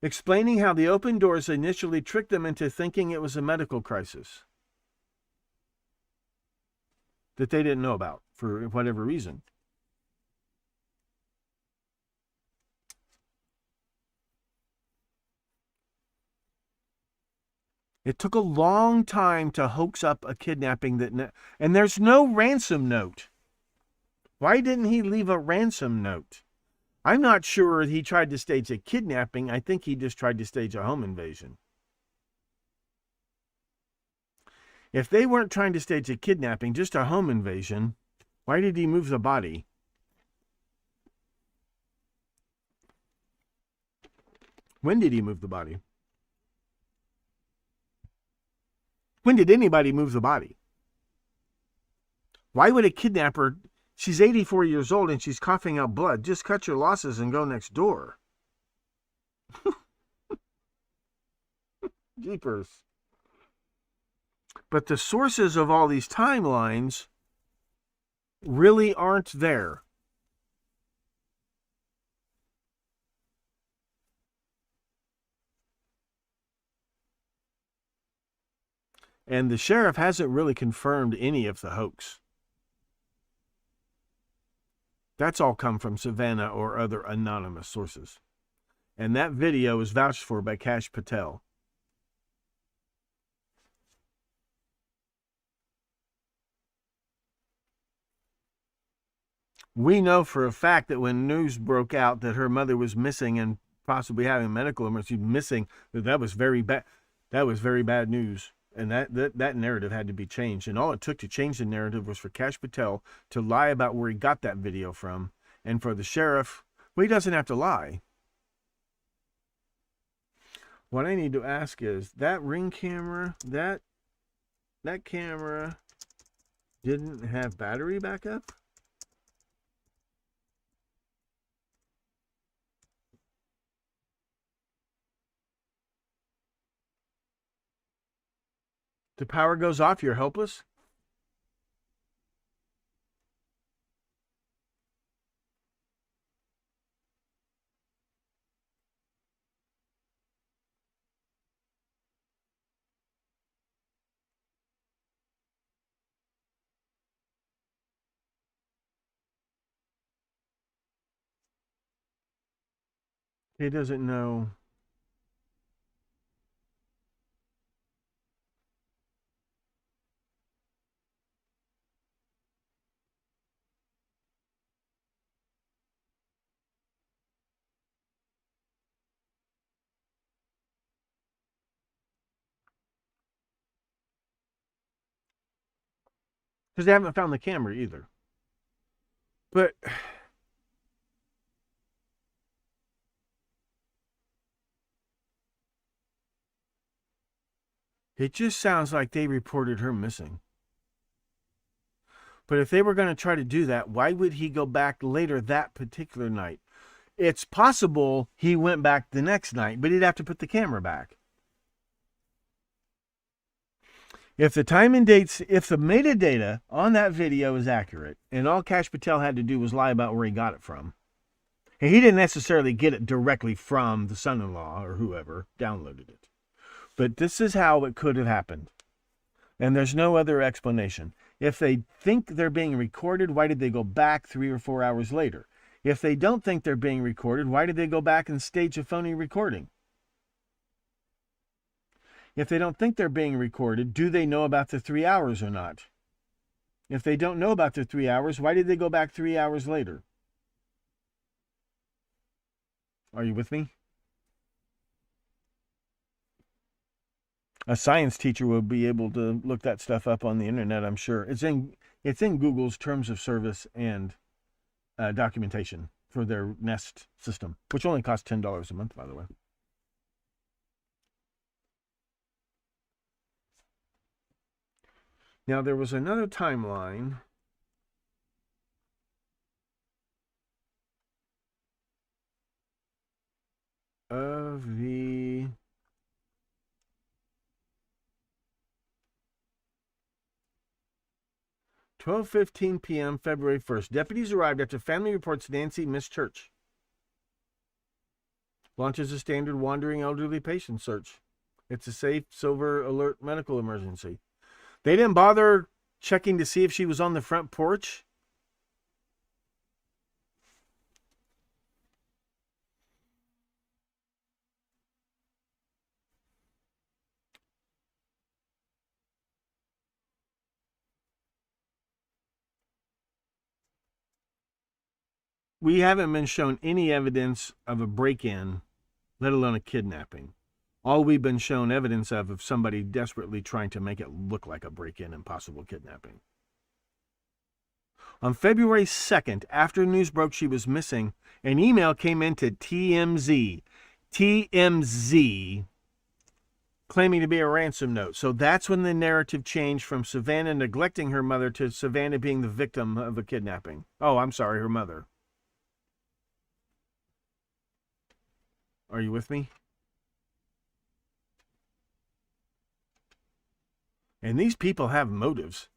explaining how the open doors initially tricked them into thinking it was a medical crisis that they didn't know about for whatever reason. It took a long time to hoax up a kidnapping and there's no ransom note. Why didn't he leave a ransom note? I'm not sure he tried to stage a kidnapping. I think he just tried to stage a home invasion. If they weren't trying to stage a kidnapping, just a home invasion, why did he move the body? When did he move the body? When did anybody move the body? Why would a kidnapper, she's 84 years old and she's coughing out blood, just cut your losses and go next door? Jeepers. But the sources of all these timelines really aren't there. And the sheriff hasn't really confirmed any of the hoax. That's all come from Savannah or other anonymous sources. And that video is vouched for by Kash Patel. We know for a fact that when news broke out that her mother was missing and possibly having medical emergency, that was very bad. That was very bad news. And that narrative had to be changed. And all it took to change the narrative was for Kash Patel to lie about where he got that video from. And for the sheriff, well, he doesn't have to lie. What I need to ask is, that Ring camera, that camera didn't have battery backup? The power goes off, you're helpless? He doesn't know. Because they haven't found the camera either. But it just sounds like they reported her missing. But if they were going to try to do that, why would he go back later that particular night? It's possible he went back the next night, but he'd have to put the camera back. If the time and dates, if the metadata on that video is accurate, and all Kash Patel had to do was lie about where he got it from, and he didn't necessarily get it directly from the son-in-law or whoever downloaded it. But this is how it could have happened. And there's no other explanation. If they think they're being recorded, why did they go back 3 or 4 hours later? If they don't think they're being recorded, why did they go back and stage a phony recording? If they don't think they're being recorded, do they know about the 3 hours or not? If they don't know about the 3 hours, why did they go back 3 hours later? Are you with me? A science teacher will be able to look that stuff up on the internet, I'm sure. It's in Google's terms of service and documentation for their Nest system, which only costs $10 a month, by the way. Now, there was another timeline of the (12:15 p.m. February 1st). Deputies arrived after family reports Nancy missed church. Launches a standard wandering elderly patient search. It's a safe silver alert medical emergency. They didn't bother checking to see if she was on the front porch. We haven't been shown any evidence of a break-in, let alone a kidnapping. All we've been shown evidence of somebody desperately trying to make it look like a break-in and possible kidnapping. On February 2nd, after news broke she was missing, an email came into TMZ, claiming to be a ransom note. So that's when the narrative changed from Savannah neglecting her mother to Savannah being the victim of a kidnapping. Oh, I'm sorry, her mother. Are you with me? And these people have motives.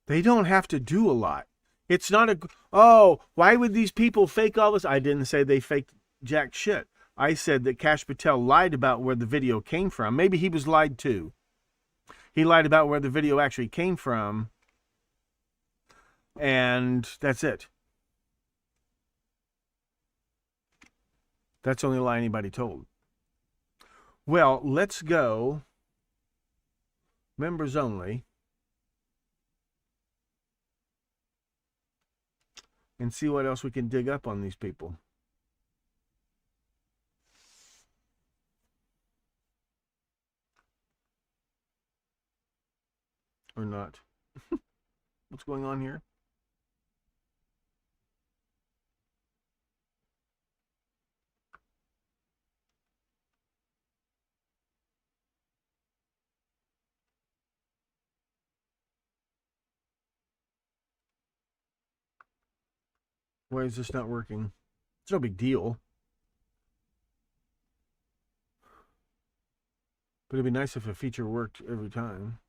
They don't have to do a lot. It's not why would these people fake all this? I didn't say they faked jack shit. I said that Kash Patel lied about where the video came from. Maybe he was lied to. He lied about where the video actually came from. And that's it. That's the only lie anybody told. Well, let's go members only and see what else we can dig up on these people. Or not. What's going on here? Why is this not working? It's no big deal. But it'd be nice if a feature worked every time.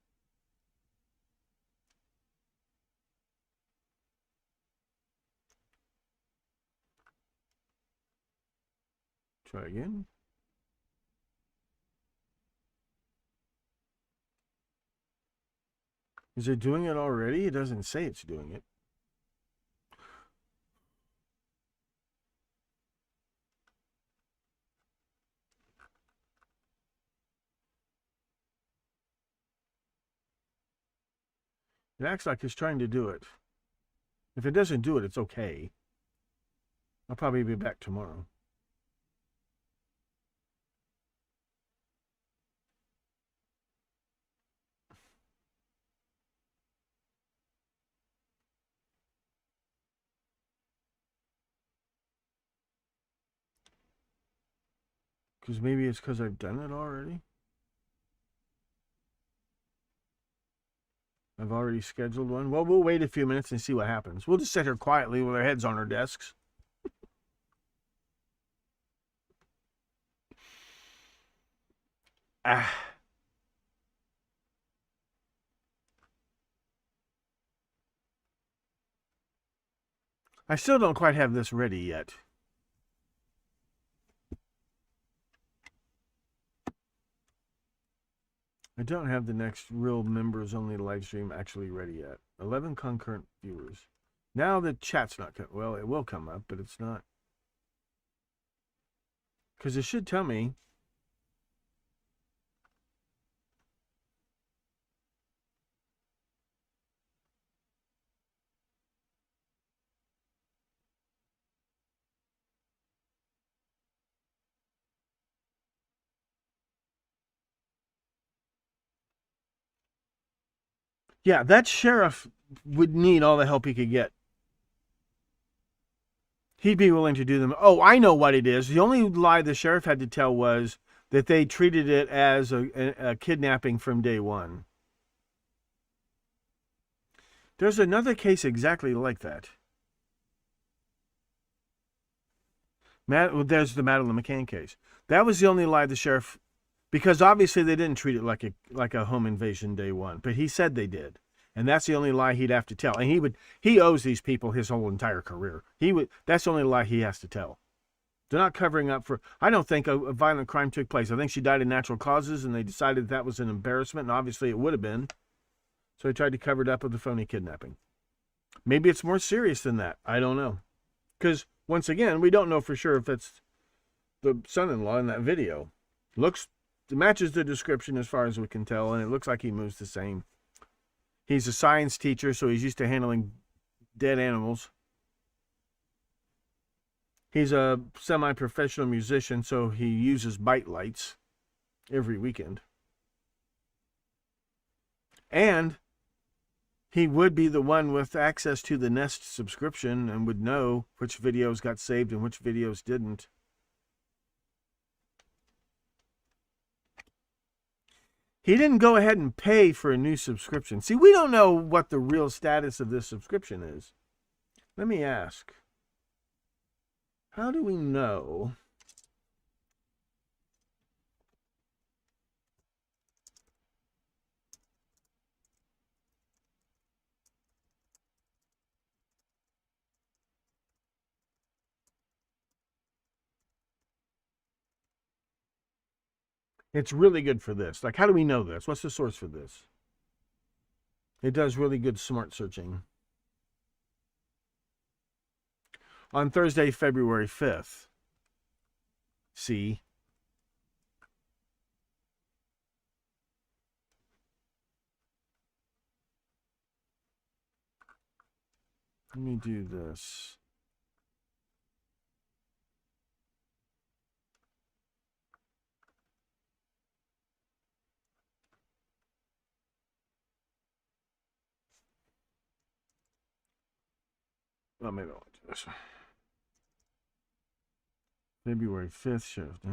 Try again. Is it doing it already? It doesn't say it's doing it. It acts like it's trying to do it. If it doesn't do it, it's okay. I'll probably be back tomorrow. Because maybe it's because I've done it already. I've already scheduled one. Well, we'll wait a few minutes and see what happens. We'll just sit here quietly with our heads on our desks. I still don't quite have this ready yet. I don't have the next real members only live stream actually ready yet. 11 concurrent viewers. Now the chat's not coming. Well, it will come up, but it's not. Because it should tell me. Yeah, that sheriff would need all the help he could get. He'd be willing to do them. Oh, I know what it is. The only lie the sheriff had to tell was that they treated it as a kidnapping from day one. There's another case exactly like that. There's the Madeleine McCann case. That was the only lie the sheriff, because obviously they didn't treat it like a home invasion day one, but he said they did. And that's the only lie he'd have to tell. And he owes these people his whole entire career. That's the only lie he has to tell. They're not covering up for, I don't think a violent crime took place. I think she died of natural causes, and they decided that was an embarrassment, and obviously it would have been. So they tried to cover it up with a phony kidnapping. Maybe it's more serious than that. I don't know. Because, once again, we don't know for sure if it's the son-in-law in that video. It matches the description as far as we can tell, and it looks like he moves the same. He's a science teacher, so he's used to handling dead animals. He's a semi-professional musician, so he uses bite lights every weekend. And he would be the one with access to the Nest subscription and would know which videos got saved and which videos didn't. He didn't go ahead and pay for a new subscription. See, we don't know what the real status of this subscription is. Let me ask. How do we know? It's really good for this. Like, how do we know this? What's the source for this? It does really good smart searching. On Thursday, February 5th. See? Let me do this. Well, maybe I'll do this. February 5th shift.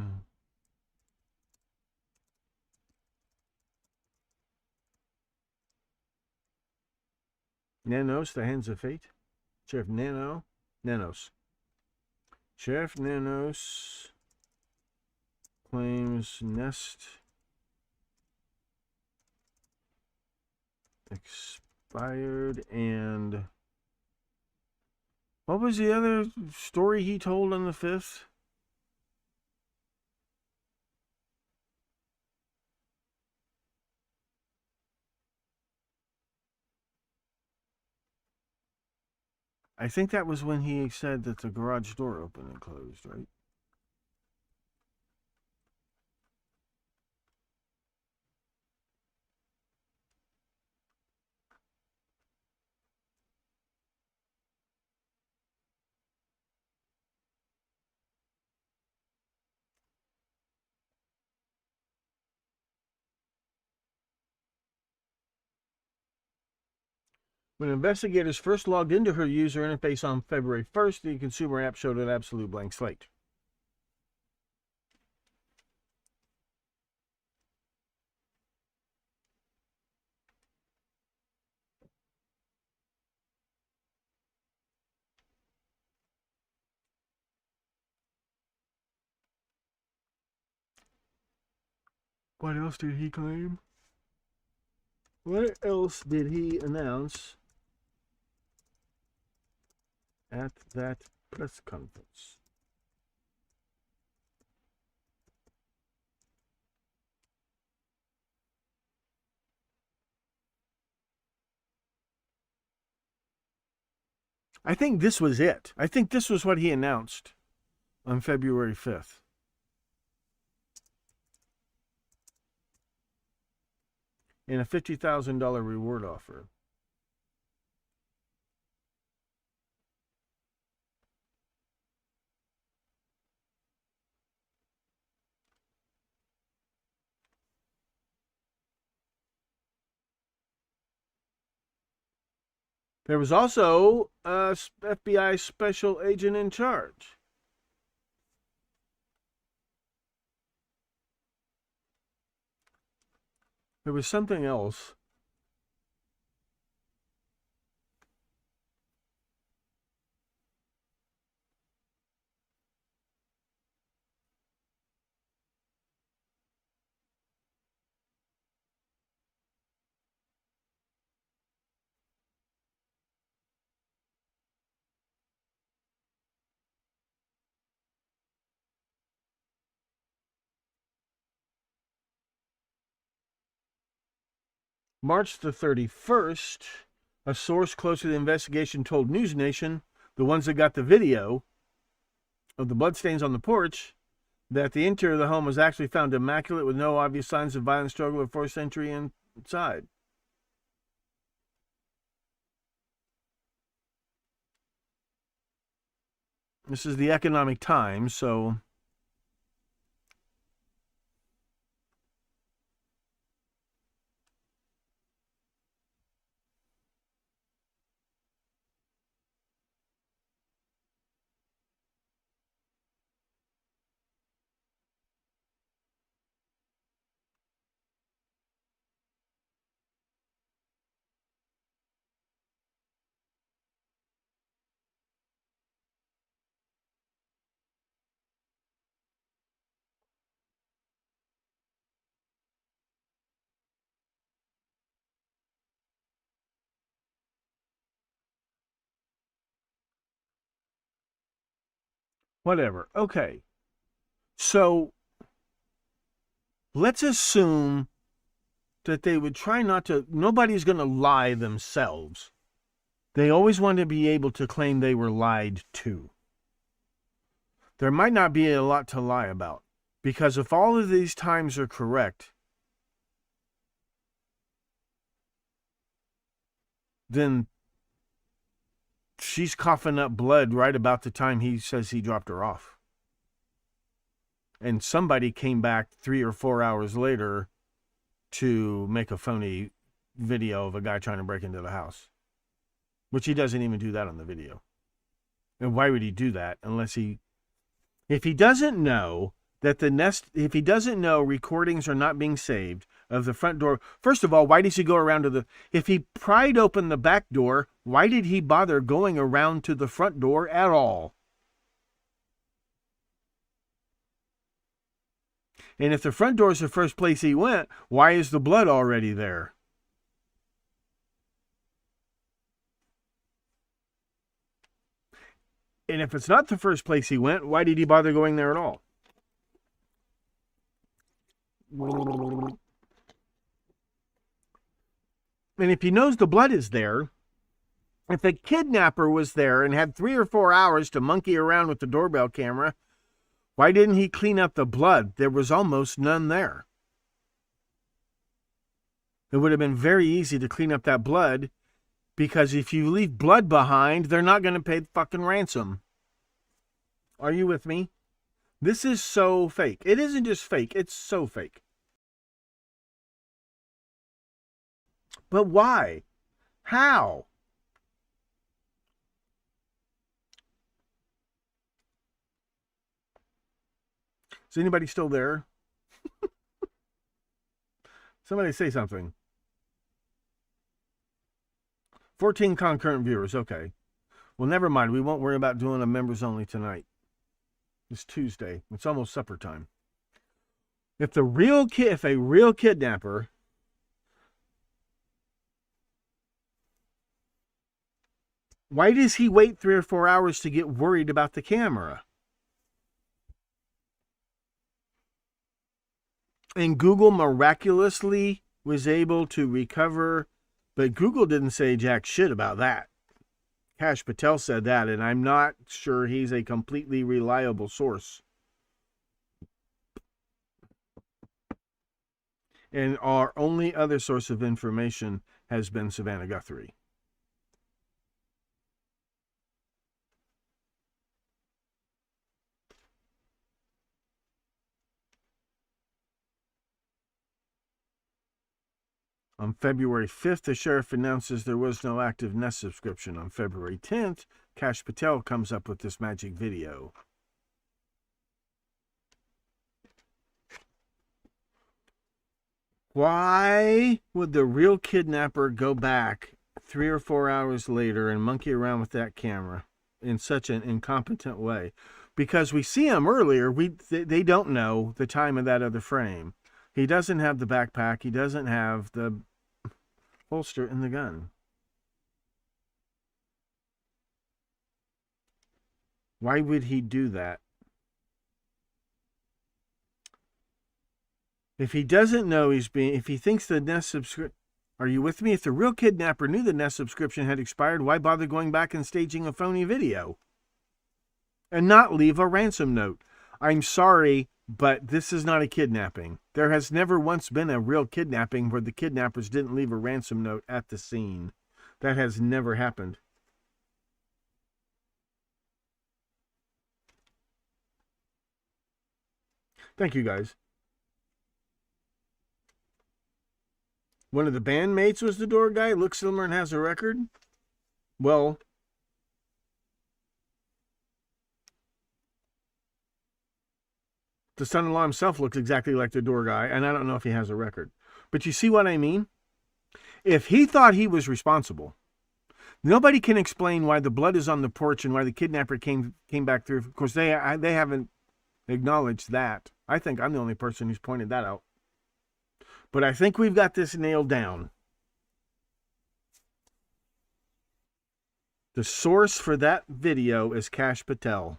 Nanos, the hands of fate. Sheriff Nanos. Sheriff Nanos claims Nest expired, and what was the other story he told on the 5th? I think that was when he said that the garage door opened and closed, right? When investigators first logged into her user interface on February 1st, the consumer app showed an absolute blank slate. What else did he claim? What else did he announce at that press conference? I think this was it. I think this was what he announced on February 5th. In a $50,000 reward offer. There was also a FBI special agent in charge. There was something else. March the 31st, a source close to the investigation told News Nation, the ones that got the video of the bloodstains on the porch, that the interior of the home was actually found immaculate with no obvious signs of violent struggle or forced entry inside. This is the Economic Times, so whatever. Okay. So let's assume that they would try not to, nobody's going to lie themselves. They always want to be able to claim they were lied to. There might not be a lot to lie about, because if all of these times are correct, then she's coughing up blood right about the time he says he dropped her off. And somebody came back 3 or 4 hours later to make a phony video of a guy trying to break into the house, which he doesn't even do that on the video. And why would he do that unless if he doesn't know that if he doesn't know recordings are not being saved of the front door, first of all, why does he go around if he pried open the back door, why did he bother going around to the front door at all? And if the front door is the first place he went, why is the blood already there? And if it's not the first place he went, why did he bother going there at all? And if he knows the blood is there, if a kidnapper was there and had 3 or 4 hours to monkey around with the doorbell camera, why didn't he clean up the blood? There was almost none there. It would have been very easy to clean up that blood, because if you leave blood behind, they're not going to pay the fucking ransom. Are you with me? This is so fake. It isn't just fake, it's so fake. But why? How? Is anybody still there? Somebody say something. 14 concurrent viewers, okay. Well, never mind. We won't worry about doing a members only tonight. It's Tuesday. It's almost supper time. If a real kidnapper why does he wait 3 or 4 hours to get worried about the camera? And Google miraculously was able to recover, but Google didn't say jack shit about that. Kash Patel said that, and I'm not sure he's a completely reliable source. And our only other source of information has been Savannah Guthrie. On February 5th, the sheriff announces there was no active Nest subscription. On February 10th, Kash Patel comes up with this magic video. Why would the real kidnapper go back 3 or 4 hours later and monkey around with that camera in such an incompetent way? Because we see him earlier, they don't know the time of that other frame. He doesn't have the backpack. He doesn't have the holster in the gun. Why would he do that? If he doesn't know if he thinks the Nest subscription, are you with me? If the real kidnapper knew the Nest subscription had expired, why bother going back and staging a phony video? And not leave a ransom note. I'm sorry, but this is not a kidnapping. There has never once been a real kidnapping where the kidnappers didn't leave a ransom note at the scene. That has never happened. Thank you, guys. One of the bandmates was the door guy, looks similar and has a record? Well, the son-in-law himself looks exactly like the door guy, and I don't know if he has a record. But you see what I mean? If he thought he was responsible, nobody can explain why the blood is on the porch and why the kidnapper came back through. Of course, they haven't acknowledged that. I think I'm the only person who's pointed that out. But I think we've got this nailed down. The source for that video is Kash Patel.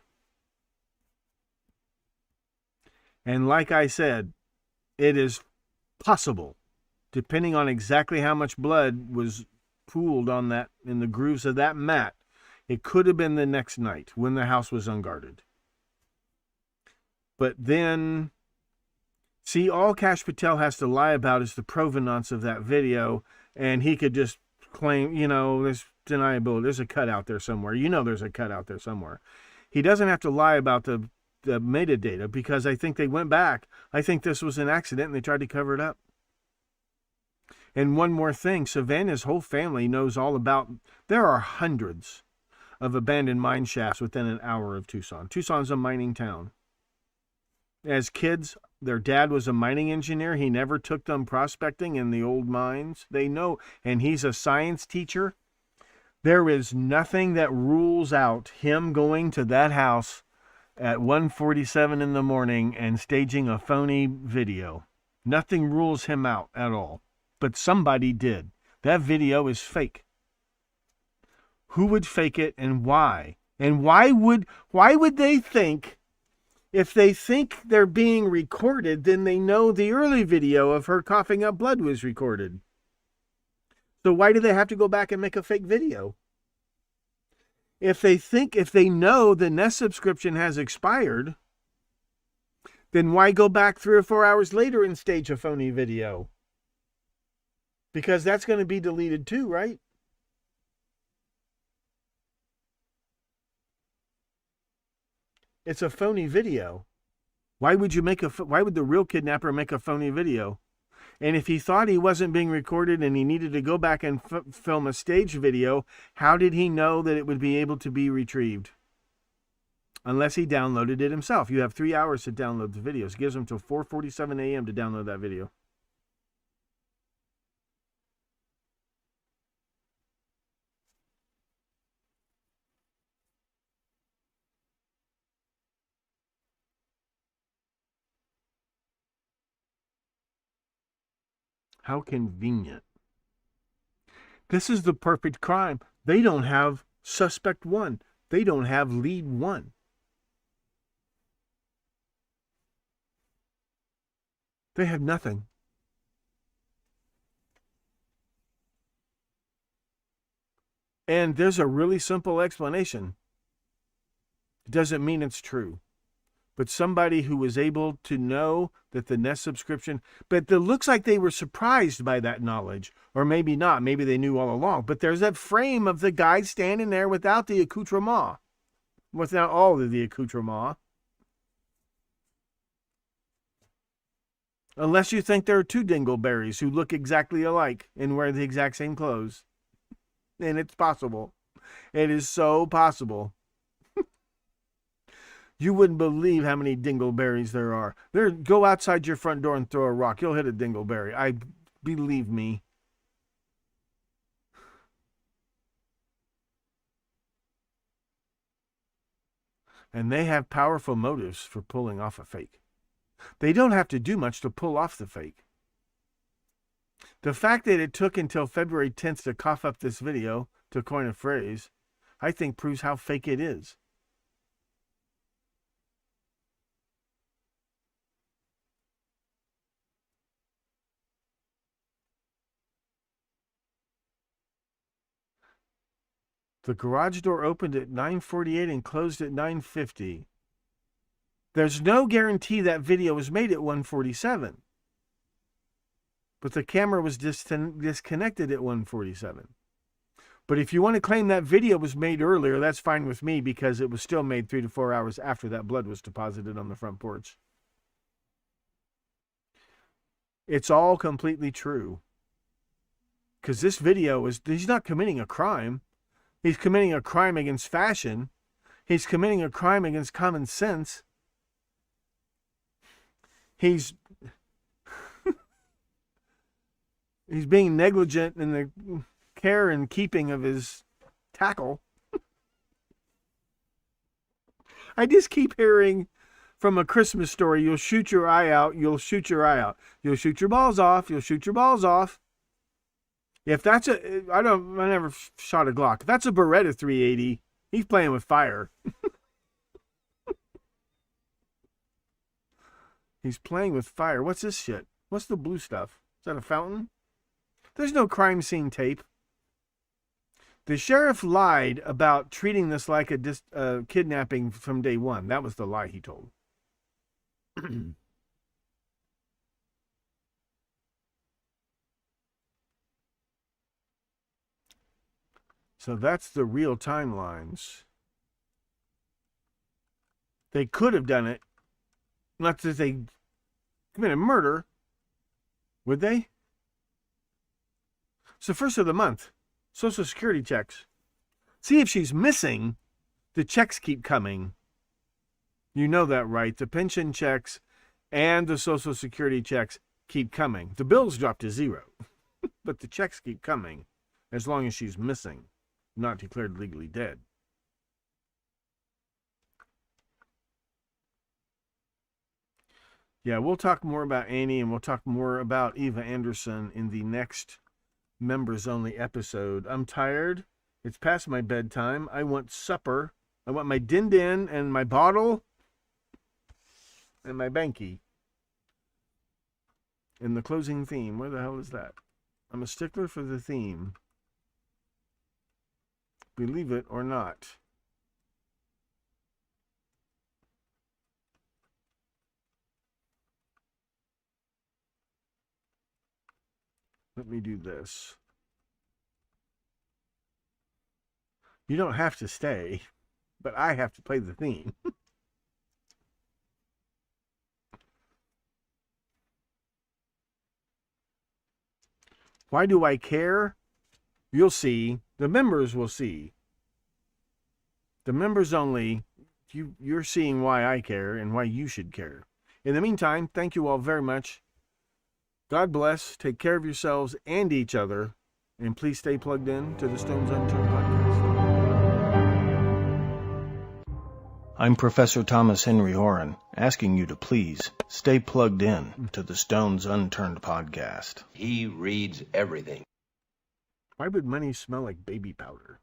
And like I said, it is possible, depending on exactly how much blood was pooled on that in the grooves of that mat, it could have been the next night when the house was unguarded. But then, see, all Kash Patel has to lie about is the provenance of that video, and he could just claim, there's deniability. There's a cut out there somewhere. There's a cut out there somewhere. He doesn't have to lie about the metadata, because I think they went back. I think this was an accident and they tried to cover it up. And one more thing, Savannah's whole family knows all about, there are hundreds of abandoned mine shafts within an hour of Tucson. Tucson's a mining town. As kids, their dad was a mining engineer. He never took them prospecting in the old mines. They know, and he's a science teacher. There is nothing that rules out him going to that house at 1:47 in the morning and staging a phony video. Nothing rules him out at all. But somebody did. That video is fake. Who would fake it and why? And why would they think, if they think they're being recorded, then they know the early video of her coughing up blood was recorded. So why do they have to go back and make a fake video? If they know the Nest subscription has expired, then why go back 3 or 4 hours later and stage a phony video? Because that's going to be deleted too, right? It's a phony video. Why would the real kidnapper make a phony video? And if he thought he wasn't being recorded and he needed to go back and film a staged video, how did he know that it would be able to be retrieved? Unless he downloaded it himself. You have 3 hours to download the videos. It gives him till 4:47 a.m. to download that video. How convenient. This is the perfect crime. They don't have suspect 1. They don't have lead 1. They have nothing. And there's a really simple explanation. It doesn't mean it's true. But somebody who was able to know that the Nest subscription, but it looks like they were surprised by that knowledge, or maybe not. Maybe they knew all along. But there's that frame of the guy standing there without the accoutrement, without all of the accoutrement. Unless you think there are two dingleberries who look exactly alike and wear the exact same clothes. And it's possible. It is so possible. You wouldn't believe how many dingleberries there are. Go outside your front door and throw a rock. You'll hit a dingleberry. Believe me. And they have powerful motives for pulling off a fake. They don't have to do much to pull off the fake. The fact that it took until February 10th to cough up this video, to coin a phrase, I think proves how fake it is. The garage door opened at 9:48 and closed at 9:50. There's no guarantee that video was made at 1:47. But the camera was disconnected at 1:47. But if you want to claim that video was made earlier, that's fine with me because it was still made 3 to 4 hours after that blood was deposited on the front porch. It's all completely true. Because this video he's not committing a crime. He's committing a crime against fashion. He's committing a crime against common sense. He's being negligent in the care and keeping of his tackle. I just keep hearing from A Christmas Story, you'll shoot your eye out, you'll shoot your eye out. You'll shoot your balls off, you'll shoot your balls off. If that's I never shot a Glock. If that's a Beretta 380, he's playing with fire. He's playing with fire. What's this shit? What's the blue stuff? Is that a fountain? There's no crime scene tape. The sheriff lied about treating this like a kidnapping from day one. That was the lie he told. So that's the real timelines. They could have done it. Not that they committed murder. Would they? It's the first of the month. Social Security checks. See, if she's missing, the checks keep coming. You know that, right? The pension checks and the Social Security checks keep coming. The bills drop to 0, but the checks keep coming as long as she's missing, not declared legally dead. Yeah, we'll talk more about Annie and we'll talk more about Eva Anderson in the next members-only episode. I'm tired. It's past my bedtime. I want supper. I want my din-din and my bottle and my banky. And the closing theme. Where the hell is that? I'm a stickler for the theme. Believe it or not. Let me do this. You don't have to stay, but I have to play the theme. Why do I care? You'll see. The members will see. The members only, you're seeing why I care and why you should care. In the meantime, thank you all very much. God bless. Take care of yourselves and each other. And please stay plugged in to the Stones Unturned podcast. I'm Professor Thomas Henry Horan, asking you to please stay plugged in to the Stones Unturned podcast. He reads everything. Why would money smell like baby powder?